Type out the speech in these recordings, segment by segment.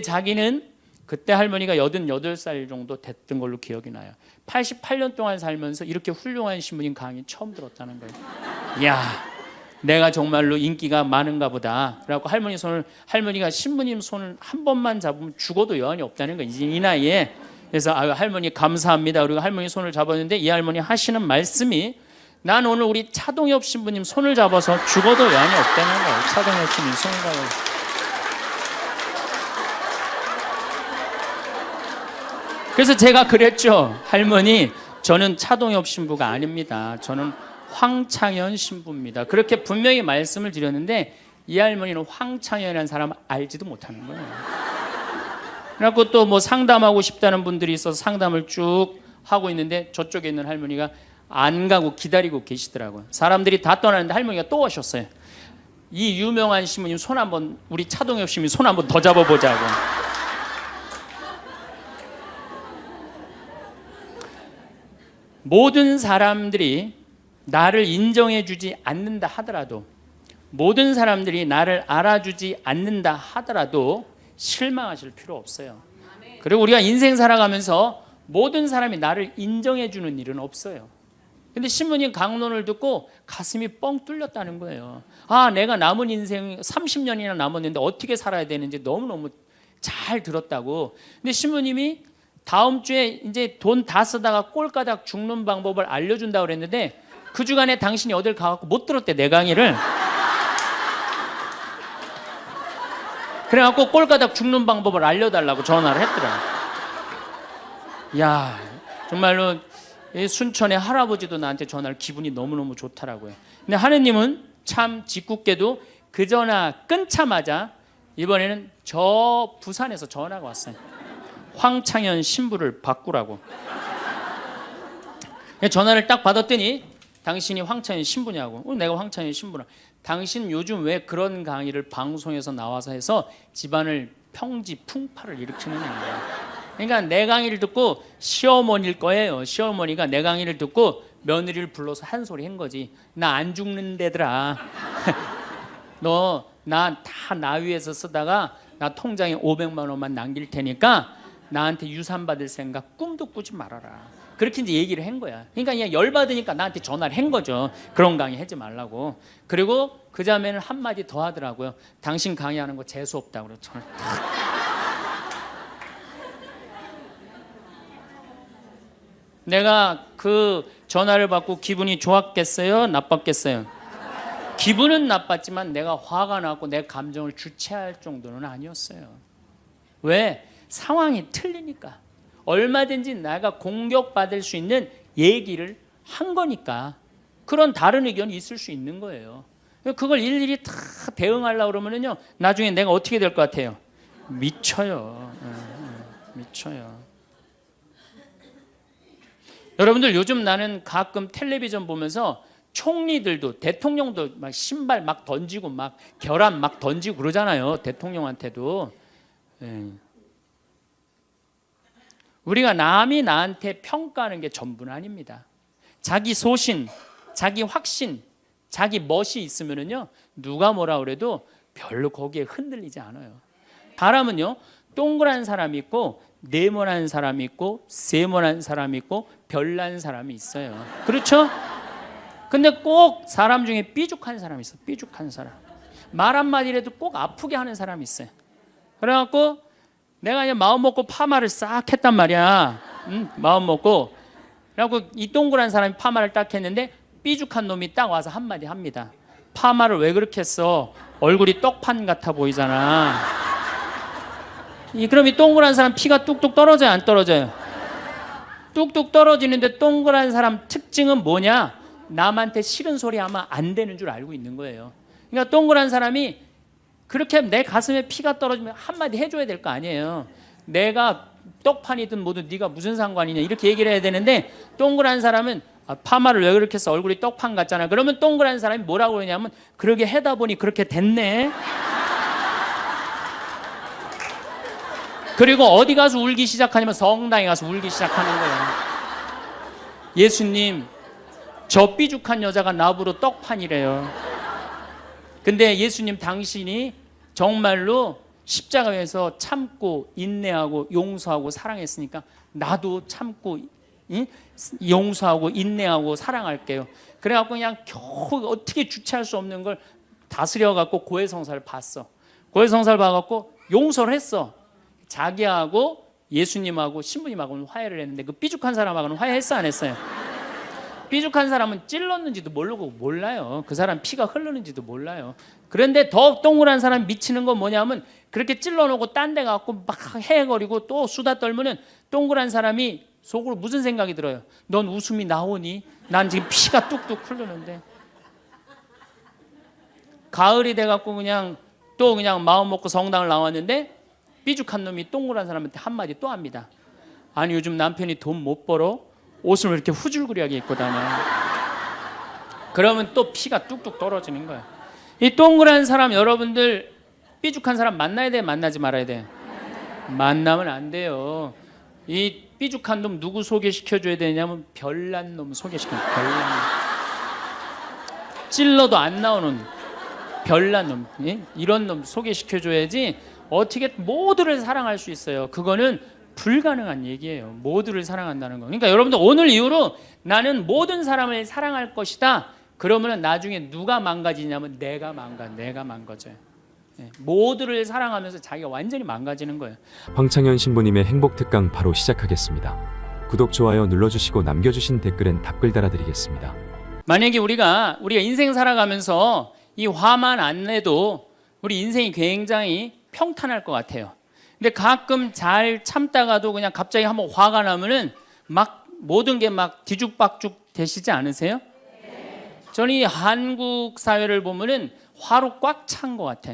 자기는 그때 할머니가 88살 정도 됐던 걸로 기억이 나요. 88년 동안 살면서 이렇게 훌륭한 신부님 강의 처음 들었다는 거예요. 이야, 내가 정말로 인기가 많은가 보다. 그래갖고 할머니가 신부님 손을 한 번만 잡으면 죽어도 여한이 없다는 거예요. 이제 이 나이에. 그래서 할머니 감사합니다. 그리고 할머니 손을 잡았는데 이 할머니 하시는 말씀이 난 오늘 우리 차동엽 신부님 손을 잡아서 죽어도 여한이 없다는 거예요. 차동엽 신부님 손을 잡아서. 그래서 제가 그랬죠. 할머니, 저는 차동엽 신부가 아닙니다. 저는 황창현 신부입니다. 그렇게 분명히 말씀을 드렸는데 이 할머니는 황창현이라는 사람 알지도 못하는 거예요. 그래갖고 또 뭐 상담하고 싶다는 분들이 있어서 상담을 쭉 하고 있는데 저쪽에 있는 할머니가 안 가고 기다리고 계시더라고요. 사람들이 다 떠나는데 할머니가 또 오셨어요. 이 유명한 신부님 손 한번, 우리 차동엽 신부님 손 한번 더 잡아보자고. 모든 사람들이 나를 인정해주지 않는다 하더라도, 모든 사람들이 나를 알아주지 않는다 하더라도 실망하실 필요 없어요. 그리고 우리가 인생 살아가면서 모든 사람이 나를 인정해주는 일은 없어요. 근데 신부님 강론을 듣고 가슴이 뻥 뚫렸다는 거예요. 아, 내가 남은 인생 30년이나 남았는데 어떻게 살아야 되는지 너무너무 잘 들었다고. 근데 신부님이 다음 주에 이제 돈 다 쓰다가 꼴가닥 죽는 방법을 알려준다고 그랬는데 그 주간에 당신이 어딜 가갖고 못 들었대, 내 강의를. 그래갖고 꼴가닥 죽는 방법을 알려달라고 전화를 했더라. 야, 정말로 순천의 할아버지도 나한테 전화를, 기분이 너무너무 좋더라고요. 근데 하느님은 참 짓궂게도 그 전화 끊자마자 이번에는 저 부산에서 전화가 왔어요. 황창현 신부를 바꾸라고. 전화를 딱 받았더니 당신이 황창현 신부냐고. 내가 황창현 신부라. 당신 요즘 왜 그런 강의를 방송에서 나와서 해서 집안을 평지 풍파를 일으키는 거야. 그러니까 내 강의를 듣고 시어머니일 거예요. 시어머니가 내 강의를 듣고 며느리를 불러서 한 소리 한 거지. 나 안 죽는데더라. 너 나 위에서 쓰다가 나 통장에 500만 원만 남길 테니까 나한테 유산 받을 생각 꿈도 꾸지 말아라. 그렇게 이제 얘기를 한 거야. 그러니까 그냥 열받으니까 나한테 전화를 한 거죠. 그런 강의 하지 말라고. 그리고 그 다음에는 한마디 더 하더라고요. 당신 강의하는 거 재수 없다고. 그래서 내가 그 전화를 받고 기분이 좋았겠어요? 나빴겠어요? 기분은 나빴지만 내가 화가 나고 내 감정을 주체할 정도는 아니었어요. 왜? 상황이 틀리니까. 얼마든지 내가 공격받을 수 있는 얘기를 한 거니까. 그런 다른 의견이 있을 수 있는 거예요. 그걸 일일이 다 대응하려고 그러면요, 나중에 내가 어떻게 될 것 같아요? 미쳐요. 미쳐요. 여러분들, 요즘 나는 가끔 텔레비전 보면서 총리들도, 대통령도 막 신발 막 던지고 막 결함 막 던지고 그러잖아요. 대통령한테도. 우리가 남이 나한테 평가하는 게 전부는 아닙니다. 자기 소신, 자기 확신, 자기 멋이 있으면은요, 누가 뭐라 그래도 별로 거기에 흔들리지 않아요. 사람은요, 동그란 사람이 있고 네모난 사람이 있고 세모난 사람이 있고 별난 사람이 있어요. 그렇죠? 근데 꼭 사람 중에 삐죽한 사람이 있어. 삐죽한 사람. 말 한마디라도 꼭 아프게 하는 사람이 있어요. 그래갖고 내가 이제 마음 먹고 파마를 싹 했단 말이야. 마음 먹고. 그래갖고 이 동그란 사람이 파마를 딱 했는데 삐죽한 놈이 딱 와서 한마디 합니다. 파마를 왜 그렇게 했어? 얼굴이 떡판 같아 보이잖아. 그럼 이 동그란 사람 피가 뚝뚝 떨어져요, 안 떨어져요? 뚝뚝 떨어지는데 동그란 사람 특징은 뭐냐? 남한테 싫은 소리 하면 안 되는 줄 알고 있는 거예요. 그러니까 동그란 사람이 그렇게 내 가슴에 피가 떨어지면 한마디 해줘야 될 거 아니에요. 내가 떡판이든 뭐든 네가 무슨 상관이냐 이렇게 얘기를 해야 되는데, 동그란 사람은 파마를 왜 그렇게 해서 얼굴이 떡판 같잖아. 그러면 동그란 사람이 뭐라고 그러냐면, 그러게 해다 보니 그렇게 됐네. 그리고 어디 가서 울기 시작하냐면 성당에 가서 울기 시작하는 거예요. 예수님, 저 삐죽한 여자가 나보러 떡판이래요. 근데 예수님, 당신이 정말로 십자가에서 참고 인내하고 용서하고 사랑했으니까 나도 참고 용서하고 인내하고 사랑할게요. 그래갖고 그냥 겨우 어떻게 주체할 수 없는 걸 다스려갖고 고해성사를 봤어. 고해성사를 봐갖고 용서를 했어. 자기하고 예수님하고 신부님하고는 화해를 했는데 그 삐죽한 사람하고는 화해했어 안 했어요? 삐죽한 사람은 찔렀는지도 모르고 몰라요. 그 사람 피가 흐르는지도 몰라요. 그런데 더 동그란 사람 미치는 건 뭐냐면 그렇게 찔러놓고 딴 데 가고 막 헤헤거리고 또 수다 떨면은 동그란 사람이 속으로 무슨 생각이 들어요? 넌 웃음이 나오니? 난 지금 피가 뚝뚝 흐르는데. 가을이 돼갖고 그냥 또 그냥 마음 먹고 성당을 나왔는데 삐죽한 놈이 동그란 사람한테 한마디 또 합니다. 아니 요즘 남편이 돈 못 벌어? 옷을 왜 이렇게 후줄그리하게 입고 다녀? 그러면 또 피가 뚝뚝 떨어지는 거예요. 이 동그란 사람 여러분들 삐죽한 사람 만나야 돼 만나지 말아야 돼? 만나면 안 돼요. 이 삐죽한 놈 누구 소개시켜줘야 되냐면 별난 놈 소개시켜요. 별난 놈. 찔러도 안 나오는 별난 놈. 이런 놈 소개시켜줘야지 어떻게 모두를 사랑할 수 있어요. 그거는 불가능한 얘기예요. 모두를 사랑한다는 거. 그러니까 여러분들 오늘 이후로 나는 모든 사람을 사랑할 것이다. 그러면 나중에 누가 망가지냐면 내가 망가져요. 모두를 사랑하면서 자기가 완전히 망가지는 거예요. 황창현 신부님의 행복특강 바로 시작하겠습니다. 구독, 좋아요 눌러주시고 남겨주신 댓글엔 답글 달아드리겠습니다. 만약에 우리가 인생 살아가면서 이 화만 안 내도 우리 인생이 굉장히 평탄할 것 같아요. 근데 가끔 잘 참다가도 그냥 갑자기 한번 화가 나면은 막 모든 게 막 뒤죽박죽 되시지 않으세요? 저는 이 한국 사회를 보면은 화로 꽉 찬 것 같아.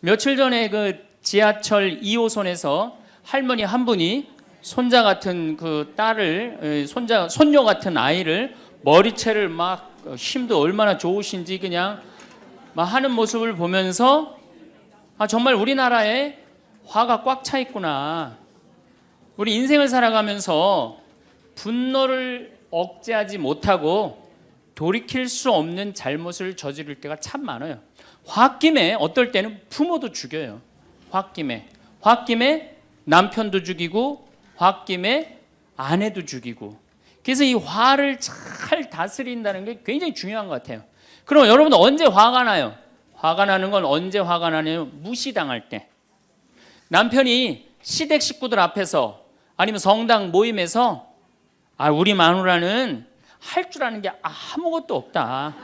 며칠 전에 그 지하철 2호선에서 할머니 한 분이 손자 같은 그 딸을 손녀 같은 아이를 머리채를 막 힘도 얼마나 좋으신지 그냥 막 하는 모습을 보면서 아 정말 우리나라에 화가 꽉 차 있구나. 우리 인생을 살아가면서 분노를 억제하지 못하고 돌이킬 수 없는 잘못을 저지를 때가 참 많아요. 홧김에 어떨 때는 부모도 죽여요. 홧김에 남편도 죽이고 홧김에 아내도 죽이고. 그래서 이 화를 잘 다스린다는 게 굉장히 중요한 것 같아요. 그럼 여러분들 언제 화가 나요? 화가 나는 건 언제 화가 나냐면 무시당할 때. 남편이 시댁 식구들 앞에서 아니면 성당 모임에서 우리 마누라는 할 줄 아는 게 아무것도 없다.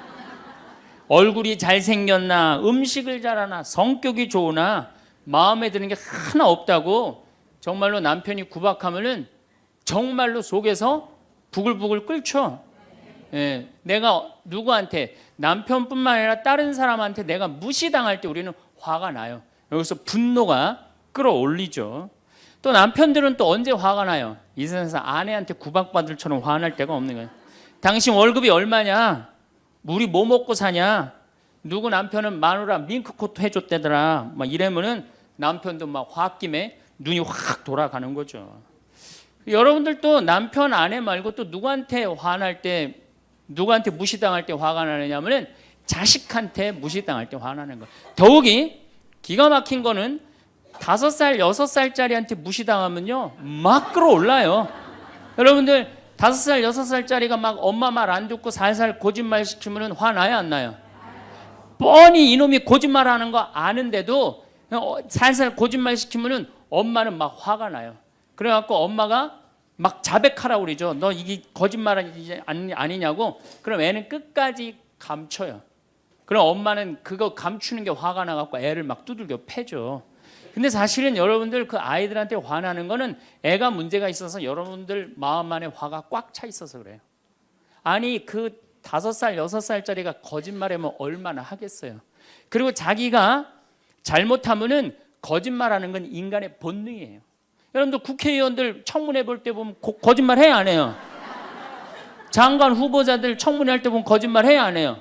얼굴이 잘생겼나 음식을 잘하나 성격이 좋으나 마음에 드는 게 하나 없다고 정말로 남편이 구박하면은 정말로 속에서 부글부글 끓죠. 내가 누구한테 남편뿐만 아니라 다른 사람한테 내가 무시당할 때 우리는 화가 나요. 여기서 분노가 끌어올리죠. 또 남편들은 또 언제 화가 나요? 이 세상에서 아내한테 구박받을처럼 화날 때가 없는 거예요. 당신 월급이 얼마냐? 우리 뭐 먹고 사냐? 누구 남편은 마누라 밍크코트 해줬대더라. 막 이러면은 남편도 막 홧김에 눈이 확 돌아가는 거죠. 여러분들도 남편 아내 말고 또 누구한테 화날 때 누구한테 무시당할 때 화가 나느냐면은 자식한테 무시당할 때 화나는 거예요. 더욱이 기가 막힌 거는 5살, 6살짜리한테 무시당하면요 막 끌어올라요. 여러분들 5살, 6살짜리가 막 엄마 말 안 듣고 살살 거짓말 시키면 화나요 안 나요? 뻔히 이놈이 거짓말하는 거 아는데도 살살 거짓말 시키면 엄마는 막 화가 나요. 그래갖고 엄마가 막 자백하라고 그러죠. 너 이게 거짓말 아니냐고. 그럼 애는 끝까지 감춰요. 그럼 엄마는 그거 감추는 게 화가 나갖고 애를 막 두들겨 패죠. 근데 사실은 여러분들 그 아이들한테 화나는 거는 애가 문제가 있어서 여러분들 마음 안에 화가 꽉 차 있어서 그래요. 아니 그 5살, 6살짜리가 거짓말하면 얼마나 하겠어요. 그리고 자기가 잘못하면은 거짓말하는 건 인간의 본능이에요. 여러분들 국회의원들 청문회 볼 때 보면 거짓말 해야 안 해요? 장관 후보자들 청문회 할 때 보면 거짓말 해야 안 해요?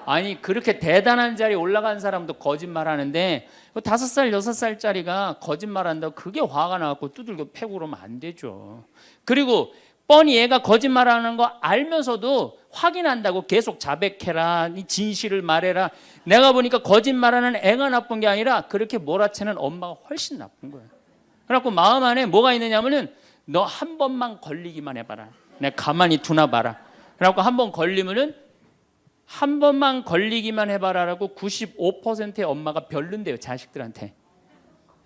아니 그렇게 대단한 자리에 올라간 사람도 거짓말하는데 5살, 6살짜리가 거짓말한다고 그게 화가 나갖고 두들겨 패고 그러면 안 되죠. 그리고 뻔히 얘가 거짓말하는 거 알면서도 확인한다고 계속 자백해라, 진실을 말해라. 내가 보니까 거짓말하는 애가 나쁜 게 아니라 그렇게 몰아치는 엄마가 훨씬 나쁜 거예요. 그래갖고 마음 안에 뭐가 있느냐면은 너 한 번만 걸리기만 해봐라. 내가 가만히 두나 봐라. 그래갖고 한 번 걸리면은 한 번만 걸리기만 해봐라라고 95%의 엄마가 별론데요, 자식들한테.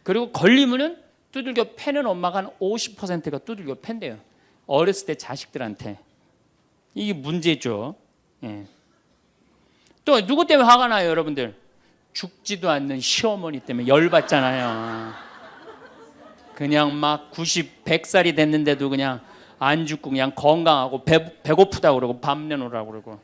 그리고 걸리면은 두들겨 패는 엄마가 한 50%가 두들겨 팬대요. 어렸을 때 자식들한테. 이게 문제죠. 예. 또 누구 때문에 화가 나요, 여러분들? 죽지도 않는 시어머니 때문에 열받잖아요. 그냥 막 90, 100살이 됐는데도 그냥 안 죽고 그냥 건강하고 배고프다고 그러고 밥 내놓으라고 그러고.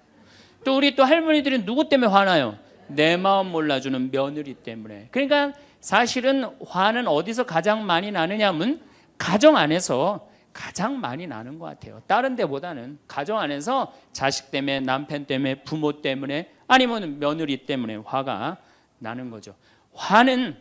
또 우리 또 할머니들은 누구 때문에 화나요? 내 마음 몰라주는 며느리 때문에. 그러니까 사실은 화는 어디서 가장 많이 나느냐면 가정 안에서 가장 많이 나는 것 같아요. 다른 데보다는 가정 안에서 자식 때문에, 남편 때문에, 부모 때문에, 아니면 며느리 때문에 화가 나는 거죠. 화는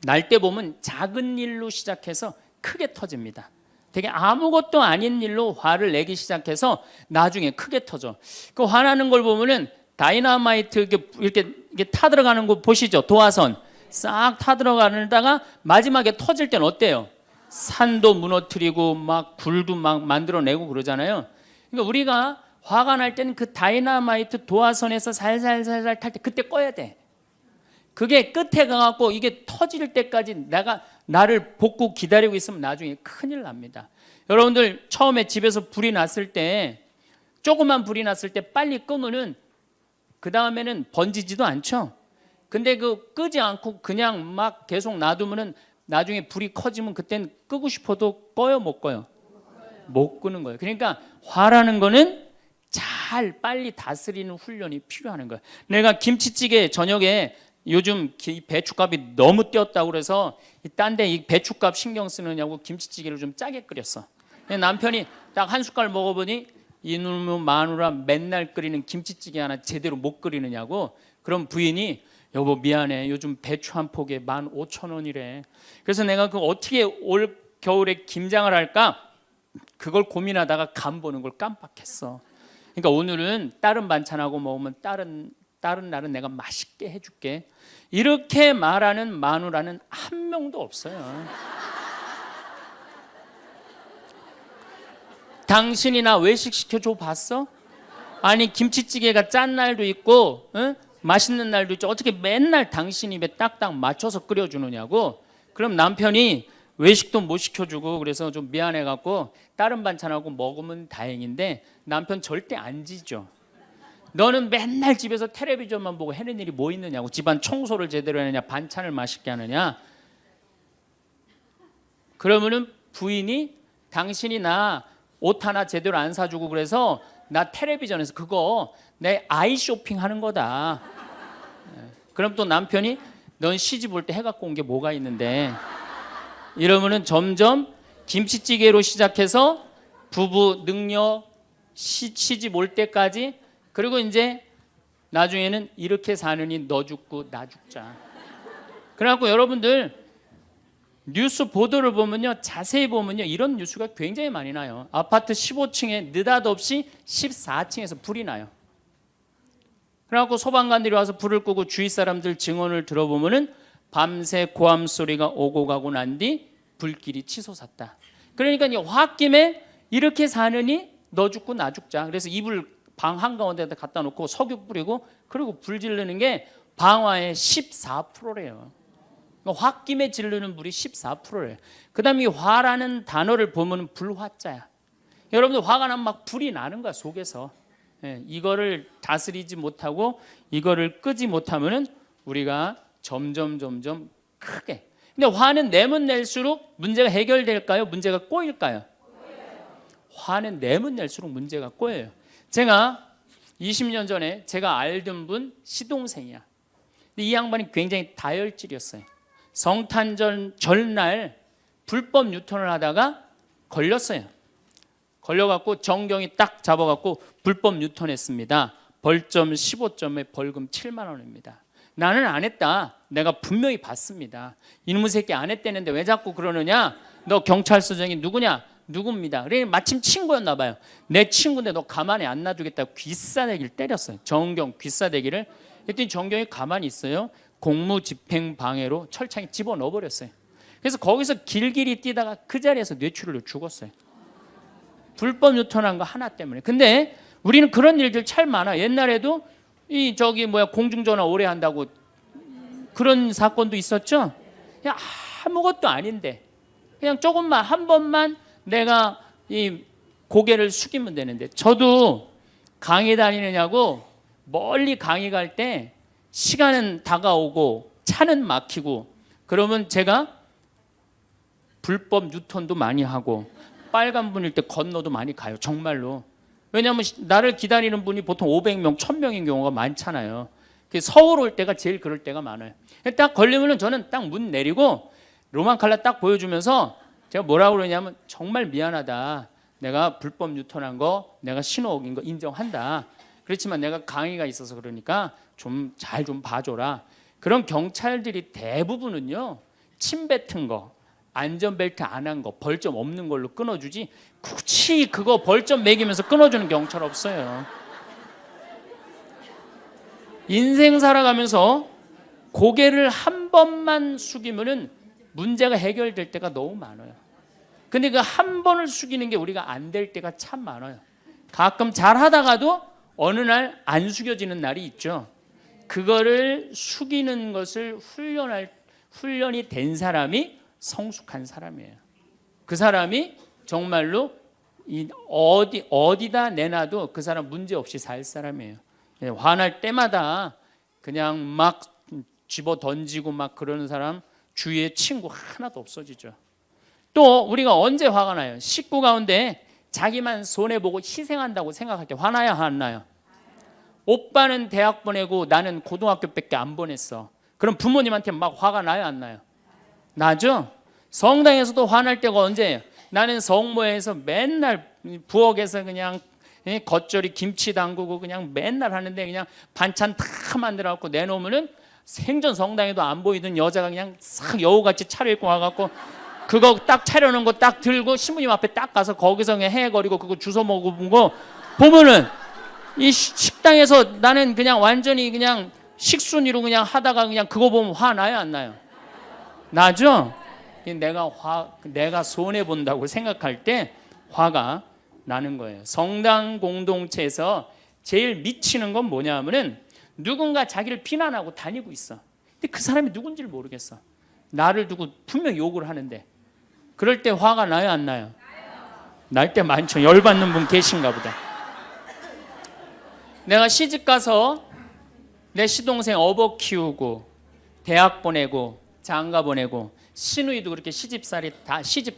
날 때 보면 작은 일로 시작해서 크게 터집니다. 되게 아무것도 아닌 일로 화를 내기 시작해서 나중에 크게 터져. 그 화나는 걸 보면은 다이너마이트 이렇게 타들어가는 거 보시죠? 도화선 싹 타들어가다가 마지막에 터질 때는 어때요? 산도 무너뜨리고 막 불도 막 만들어내고 그러잖아요. 그러니까 우리가 화가 날 때는 그 다이너마이트 도화선에서 살살살살 탈 때 그때 꺼야 돼. 그게 끝에 가갖고 이게 터질 때까지 나를 복구 기다리고 있으면 나중에 큰일 납니다. 여러분들 처음에 집에서 불이 났을 때, 조그만 불이 났을 때 빨리 끄면은 그 다음에는 번지지도 않죠. 근데 그 끄지 않고 그냥 막 계속 놔두면은 나중에 불이 커지면 그땐 끄고 싶어도 꺼요, 못 꺼요? 못 끄는 거예요. 그러니까 화라는 거는 잘 빨리 다스리는 훈련이 필요한 거예요. 내가 김치찌개 저녁에 요즘 배춧값이 너무 뛰었다고 그래서 딴 데 이 배춧값 신경 쓰느냐고 김치찌개를 좀 짜게 끓였어. 남편이 딱 한 숟갈 먹어보니 이놈의 마누라 맨날 끓이는 김치찌개 하나 제대로 못 끓이느냐고. 그럼 부인이 여보 미안해, 요즘 배추 한 포기에 15,000원이래. 그래서 내가 그 어떻게 올 겨울에 김장을 할까 그걸 고민하다가 간 보는 걸 깜빡했어. 그러니까 오늘은 다른 반찬하고 먹으면 다른 날은 내가 맛있게 해줄게. 이렇게 말하는 마누라는 한 명도 없어요. 당신이나 외식 시켜줘 봤어? 아니 김치찌개가 짠 날도 있고 맛있는 날도 있죠. 어떻게 맨날 당신 입에 딱딱 맞춰서 끓여주느냐고. 그럼 남편이 외식도 못 시켜주고 그래서 좀 미안해갖고 다른 반찬하고 먹으면 다행인데 남편 절대 안 지죠. 너는 맨날 집에서 텔레비전만 보고 해는 일이 뭐 있느냐고. 집안 청소를 제대로 하느냐, 반찬을 맛있게 하느냐. 그러면은 부인이 당신이 나 옷 하나 제대로 안 사주고 그래서 나 텔레비전에서 그거 내 아이 쇼핑 하는 거다. 그럼 또 남편이 넌 시집 올 때 해갖고 온 게 뭐가 있는데. 이러면은 점점 김치찌개로 시작해서 부부 능력 시집 올 때까지, 그리고 이제 나중에는 이렇게 사느니 너 죽고 나 죽자. 그래갖고 여러분들 뉴스 보도를 보면요, 자세히 보면요, 이런 뉴스가 굉장히 많이 나요. 아파트 15층에 느닷없이 14층에서 불이 나요. 그래갖고 소방관들이 와서 불을 끄고 주위 사람들 증언을 들어보면은 밤새 고함 소리가 오고 가고 난 뒤 불길이 치솟았다. 그러니까 이 홧김에 이렇게 사느니 너 죽고 나 죽자. 그래서 이불 방 한가운데다 갖다 놓고 석유 뿌리고 그리고 불 지르는 게 방화의 14%래요. 홧김에 지르는 불이 14%래요. 그 다음에 이 화라는 단어를 보면 불화자야. 여러분들 화가 나면 막 불이 나는 거야, 속에서. 이거를 다스리지 못하고 이거를 끄지 못하면은 우리가 점점 크게. 근데 화는 내면 낼수록 문제가 해결될까요? 문제가 꼬일까요? 화는 내면 낼수록 문제가 꼬여요. 제가 20년 전에 제가 알던 분 시동생이야. 근데 이 양반이 굉장히 다혈질이었어요. 성탄절 전날 불법 유턴을 하다가 걸렸어요. 걸려갖고 정경이 딱 잡아갖고 불법 유턴했습니다. 벌점 15점에 벌금 7만 원입니다. 나는 안 했다. 내가 분명히 봤습니다. 이놈의 새끼 안 했다는데 왜 자꾸 그러느냐? 너 경찰서장이 누구냐? 누굽니다. 그래 마침 친구였나 봐요. 내 친구인데 너 가만히 안 놔두겠다고 귀싸대기를 때렸어요. 정경 귀싸대기를. 했더니 정경이 가만히 있어요. 공무집행방해로 철창에 집어넣어 버렸어요. 그래서 거기서 길길이 뛰다가 그 자리에서 뇌출혈로 죽었어요. 불법 유턴한 거 하나 때문에. 근데 우리는 그런 일들 참 많아. 옛날에도 이 저기 공중전화 오래 한다고 그런 사건도 있었죠. 그냥 아무것도 아닌데 그냥 조금만 한 번만 내가 이 고개를 숙이면 되는데, 저도 강의 다니느냐고 멀리 강의 갈 때 시간은 다가오고 차는 막히고 그러면 제가 불법 유턴도 많이 하고 빨간불일 때 건너도 많이 가요. 정말로. 왜냐하면 나를 기다리는 분이 보통 500명, 1000명인 경우가 많잖아요. 서울 올 때가 제일 그럴 때가 많아요. 딱 걸리면 저는 딱 문 내리고 로만 칼라 딱 보여주면서 제가 뭐라고 그러냐면 정말 미안하다. 내가 불법 유턴한 거, 내가 신호 어긴 거 인정한다. 그렇지만 내가 강의가 있어서 그러니까 좀 잘 좀 봐줘라. 그런 경찰들이 대부분은요, 침 뱉은 거, 안전벨트 안 한 거, 벌점 없는 걸로 끊어주지 굳이 그거 벌점 매기면서 끊어주는 경찰 없어요. 인생 살아가면서 고개를 한 번만 숙이면은 문제가 해결될 때가 너무 많아요. 근데 그 한 번을 숙이는 게 우리가 안 될 때가 참 많아요. 가끔 잘 하다가도 어느 날 안 숙여지는 날이 있죠. 그거를 숙이는 것을 훈련이 된 사람이 성숙한 사람이에요. 그 사람이 정말로 어디다 내놔도 그 사람 문제 없이 살 사람이에요. 화날 때마다 그냥 막 집어 던지고 막 그러는 사람 주위에 친구 하나도 없어지죠. 또 우리가 언제 화가 나요? 식구 가운데 자기만 손해보고 희생한다고 생각할 때 화나요, 안 나요? 오빠는 대학 보내고 나는 고등학교밖에 안 보냈어. 그럼 부모님한테 막 화가 나요, 안 나요? 나죠? 성당에서도 화날 때가 언제예요? 나는 성모에서 맨날 부엌에서 그냥 겉절이 김치 담그고 그냥 맨날 하는데 그냥 반찬 다 만들어갖고 내놓으면은 생전 성당에도 안 보이던 여자가 그냥 싹 여우같이 차려입고 와갖고 그거 딱 차려놓은 거 딱 들고 신부님 앞에 딱 가서 거기서 그냥 헤헤거리고 그거 주워 먹어본 거 보면은 이 식당에서 나는 그냥 완전히 그냥 식순이로 그냥 하다가 그냥 그거 보면 화 나요, 안 나요? 나죠? 내가 손해 본다고 생각할 때 화가 나는 거예요. 성당 공동체에서 제일 미치는 건 뭐냐면은 누군가 자기를 비난하고 다니고 있어. 근데 그 사람이 누군지를 모르겠어. 나를 두고 분명 욕을 하는데 그럴 때 화가 나요, 안 나요? 날 때 많죠. 열받는 분 계신가 보다. 내가 시집 가서 내 시동생 어버 키우고 대학 보내고 장가 보내고 시누이도 그렇게 시집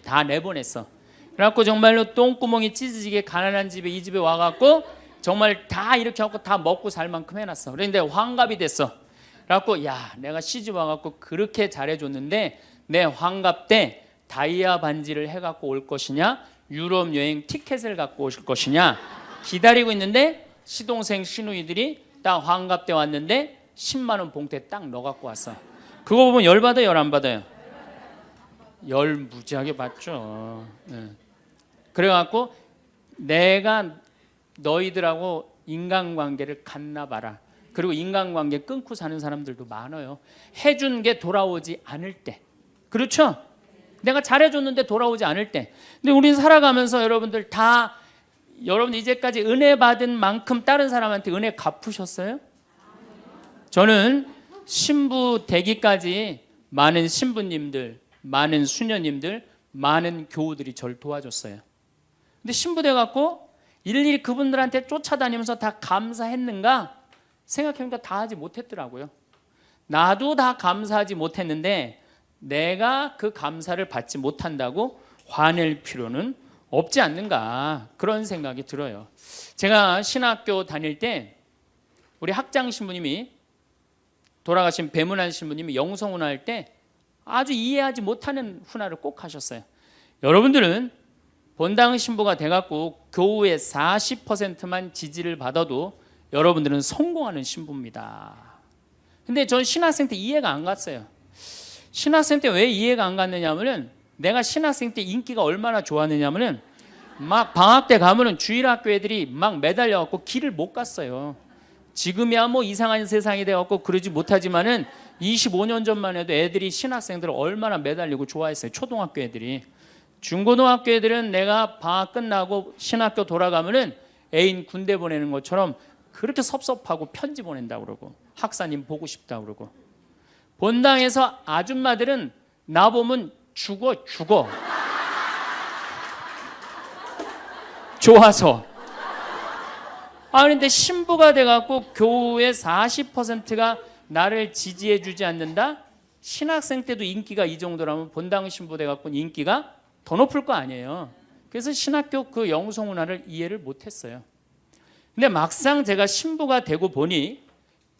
다 내보냈어. 그래갖고 정말로 똥구멍이 찢어지게 가난한 집에 이 집에 와갖고 정말 다 이렇게 하고 다 먹고 살 만큼 해놨어. 그런데 환갑이 됐어. 그래갖고 야, 내가 시집 와갖고 그렇게 잘해줬는데 내 환갑 때 다이아 반지를 해갖고 올 것이냐, 유럽 여행 티켓을 갖고 오실 것이냐 기다리고 있는데 시동생 시누이들이 딱 환갑 때 왔는데 10만 원 봉투에 딱 넣어갖고 왔어. 그거 보면 열 받아요, 열 안 받아요? 열 무지하게 받죠. 그래갖고 내가 너희들하고 인간관계를 갖나 봐라. 그리고 인간관계 끊고 사는 사람들도 많아요. 해준 게 돌아오지 않을 때. 그렇죠? 내가 잘해줬는데 돌아오지 않을 때. 근데 우리는 살아가면서 여러분들 이제까지 은혜 받은 만큼 다른 사람한테 은혜 갚으셨어요? 저는 신부 되기까지 많은 신부님들, 많은 수녀님들, 많은 교우들이 저를 도와줬어요. 근데 신부 돼갖고 일일이 그분들한테 쫓아다니면서 다 감사했는가? 생각해보니까 다 하지 못했더라고요. 나도 다 감사하지 못했는데 내가 그 감사를 받지 못한다고 화낼 필요는 없지 않는가, 그런 생각이 들어요. 제가 신학교 다닐 때 우리 학장 신부님이, 돌아가신 배문환 신부님이 영성훈화 할 때 아주 이해하지 못하는 훈화를 꼭 하셨어요. 여러분들은 본당 신부가 돼갖고 교우의 40%만 지지를 받아도 여러분들은 성공하는 신부입니다. 근데 전 신학생 때 이해가 안 갔어요. 신학생 때 왜 이해가 안 갔느냐 하면은 내가 신학생 때 인기가 얼마나 좋았느냐면은 막 방학 때 가면은 주일학교 애들이 막 매달려 갖고 길을 못 갔어요. 지금이야 뭐 이상한 세상이 돼 갖고 그러지 못하지만은 25년 전만 해도 애들이 신학생들을 얼마나 매달리고 좋아했어요. 초등학교 애들이. 중고등학교 애들은 내가 방학 끝나고 신학교 돌아가면은 애인 군대 보내는 것처럼 그렇게 섭섭하고 편지 보낸다고 그러고 학사님 보고 싶다고 그러고. 본당에서 아줌마들은 나보면 죽어. 좋아서. 그런데 신부가 돼갖고 교우의 40%가 나를 지지해주지 않는다? 신학생 때도 인기가 이 정도라면 본당 신부 돼갖고 인기가 더 높을 거 아니에요. 그래서 신학교 그 영성 문화를 이해를 못했어요. 근데 막상 제가 신부가 되고 보니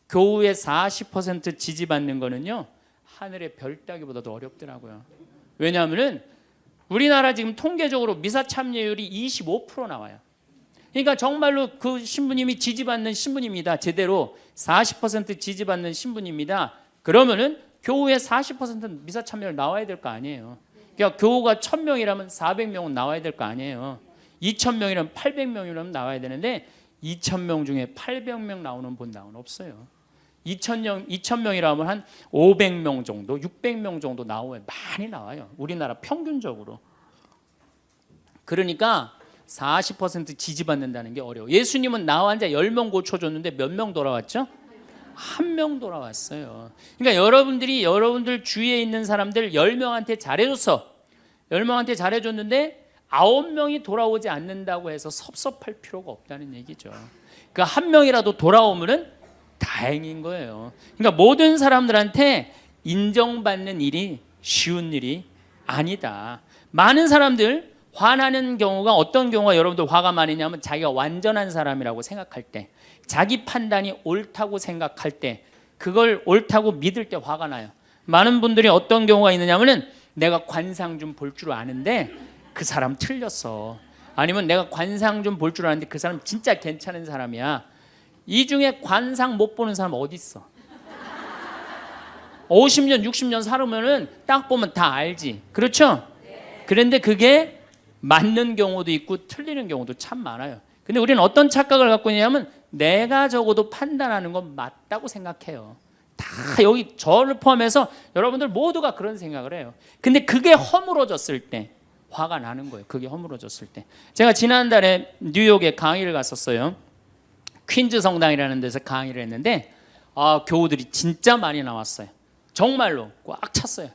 교우의 40% 지지받는 거는요, 하늘의 별 따기보다도 어렵더라고요. 왜냐하면은 우리나라 지금 통계적으로 미사 참여율이 25% 나와요. 그러니까 정말로 그 신부님이 지지받는 신부님이다. 제대로 40% 지지받는 신부님이다. 그러면은 교우의 40% 미사 참여율 나와야 될 거 아니에요. 그러니까 교우가 1000명이라면 400명은 나와야 될 거 아니에요. 2000명이라면 800명이라면 나와야 되는데 2000명 중에 800명 나오는 본당은 없어요. 2000명이라면 한 500명 정도, 600명 정도 나와요. 많이 나와요. 우리나라 평균적으로. 그러니까 40% 지지받는다는 게 어려워. 예수님은 나 환자 10명 고쳐줬는데 몇 명 돌아왔죠? 1명 돌아왔어요. 그러니까 여러분들 주위에 있는 사람들 10명한테 잘해줬어. 10명한테 잘해줬는데 9명이 돌아오지 않는다고 해서 섭섭할 필요가 없다는 얘기죠. 그러니까 1명이라도 돌아오면은 다행인 거예요. 그러니까 모든 사람들한테 인정받는 일이 쉬운 일이 아니다. 많은 사람들 화나는 경우가 어떤 경우가 여러분들 화가 많으냐면 자기가 완전한 사람이라고 생각할 때, 자기 판단이 옳다고 생각할 때, 그걸 옳다고 믿을 때 화가 나요. 많은 분들이 어떤 경우가 있느냐면은 내가 관상 좀 볼 줄 아는데 그 사람 틀렸어. 아니면 내가 관상 좀 볼 줄 아는데 그 사람 진짜 괜찮은 사람이야. 이 중에 관상 못 보는 사람 어디 있어? 50년, 60년 살으면은 딱 보면 다 알지. 그렇죠? 그런데 그게 맞는 경우도 있고 틀리는 경우도 참 많아요. 근데 우리는 어떤 착각을 갖고 있냐면 내가 적어도 판단하는 건 맞다고 생각해요. 다 여기 저를 포함해서 여러분들 모두가 그런 생각을 해요. 근데 그게 허물어졌을 때 화가 나는 거예요. 그게 허물어졌을 때. 제가 지난달에 뉴욕에 강의를 갔었어요. 퀸즈 성당이라는 데서 강의를 했는데 교우들이 진짜 많이 나왔어요. 정말로 꽉 찼어요.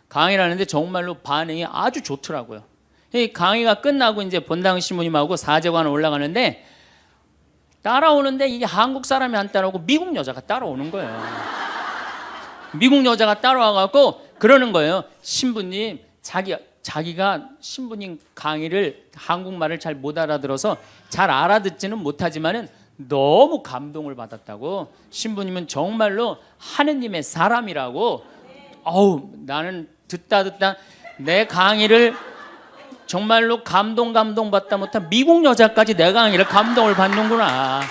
강의를 하는데 정말로 반응이 아주 좋더라고요. 이 강의가 끝나고 이제 본당 신부님하고 사제관을 올라가는데 따라오는데 이게 한국 사람이 안 따라오고 미국 여자가 따라오는 거예요. 미국 여자가 따라와갖고 그러는 거예요. 신부님, 자기가 신부님 강의를 한국말을 잘 못 알아들어서 잘 알아듣지는 못하지만은 너무 감동을 받았다고. 신부님은 정말로 하느님의 사람이라고. 나는 듣다 내 강의를 정말로 감동받다 못한 미국 여자까지 내 강의를 감동을 받는구나.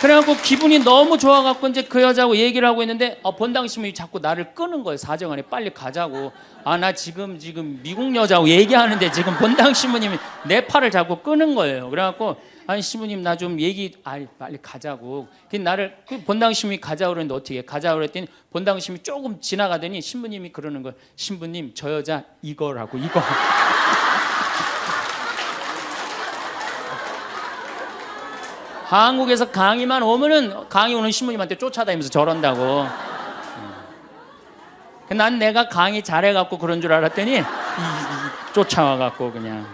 그래갖고 기분이 너무 좋아갖고 이제 그 여자하고 얘기를 하고 있는데 본당 신부님이 자꾸 나를 끄는 거예요. 사정안에 빨리 가자고. 나 지금 미국 여자하고 얘기하는데 지금 본당 신부님이 내 팔을 자꾸 끄는 거예요. 그래갖고 아니 신부님 나 좀 빨리 가자고. 나를 본당 신부님이 가자고 그랬는데 어떻게 가자고 그랬더니 본당 신부님이 조금 지나가더니 신부님이 그러는 거예요. 신부님 저 여자 이거라고 이거. 한국에서 강의만 오면은 강의 오는 신부님한테 쫓아다니면서 저런다고. 난 내가 강의 잘해갖고 그런 줄 알았더니 쫓아와갖고 그냥.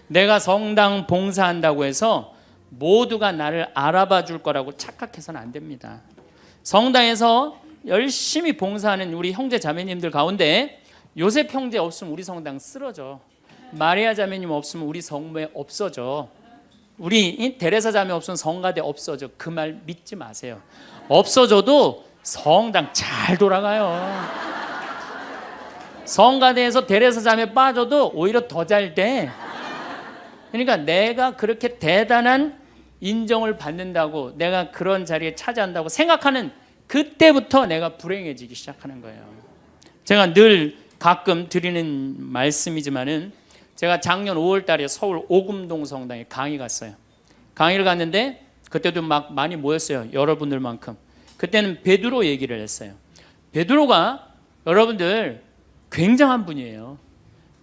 내가 성당 봉사한다고 해서 모두가 나를 알아봐 줄 거라고 착각해서는 안 됩니다. 성당에서 열심히 봉사하는 우리 형제 자매님들 가운데 요셉 형제 없으면 우리 성당 쓰러져. 마리아 자매님 없으면 우리 성모에 없어져. 우리 데레사 자매 없으면 성가대 없어져. 그 말 믿지 마세요. 없어져도 성당 잘 돌아가요. 성가대에서 데레사 자매 빠져도 오히려 더 잘 돼. 그러니까 내가 그렇게 대단한 인정을 받는다고 내가 그런 자리에 차지한다고 생각하는 그때부터 내가 불행해지기 시작하는 거예요. 제가 늘 가끔 드리는 말씀이지만은 제가 작년 5월 달에 서울 오금동 성당에 강의 갔어요. 강의를 갔는데 그때도 막 많이 모였어요. 여러분들만큼. 그때는 베드로 얘기를 했어요. 베드로가 여러분들 굉장한 분이에요.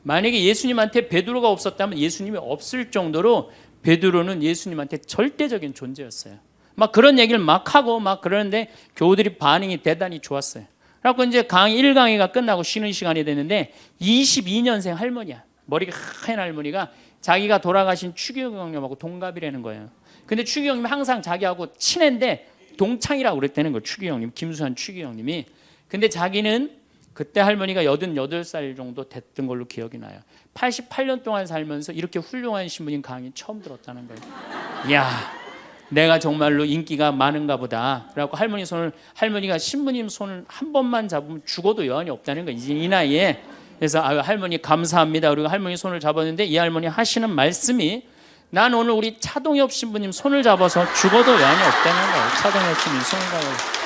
만약에 예수님한테 베드로가 없었다면 예수님이 없을 정도로 베드로는 예수님한테 절대적인 존재였어요. 막 그런 얘기를 막 하고 막 그러는데 교우들이 반응이 대단히 좋았어요. 그래서 이제 강의 1강의가 끝나고 쉬는 시간이 됐는데 22년생 할머니야. 머리가 하얀 할머니가 자기가 돌아가신 추기경 형님하고 동갑이라는 거예요. 근데 추기경 형님이 항상 자기하고 친한데 동창이라고 그랬다는 거예요. 추기경 형님, 김수환 추기경 형님이. 근데 자기는 그때 할머니가 88살 정도 됐던 걸로 기억이 나요. 88년 동안 살면서 이렇게 훌륭한 신부님 강의 처음 들었다는 거예요. 이야, 내가 정말로 인기가 많은가 보다. 그래갖고 할머니가 신부님 손을 한 번만 잡으면 죽어도 여한이 없다는 거예요. 이제 이 나이에. 그래서 할머니 감사합니다. 그리고 할머니 손을 잡았는데 이 할머니 하시는 말씀이 난 오늘 우리 차동엽 신부님 손을 잡아서 죽어도 여한이 없다는 거예요. 차동엽 신부님 손을 잡아서.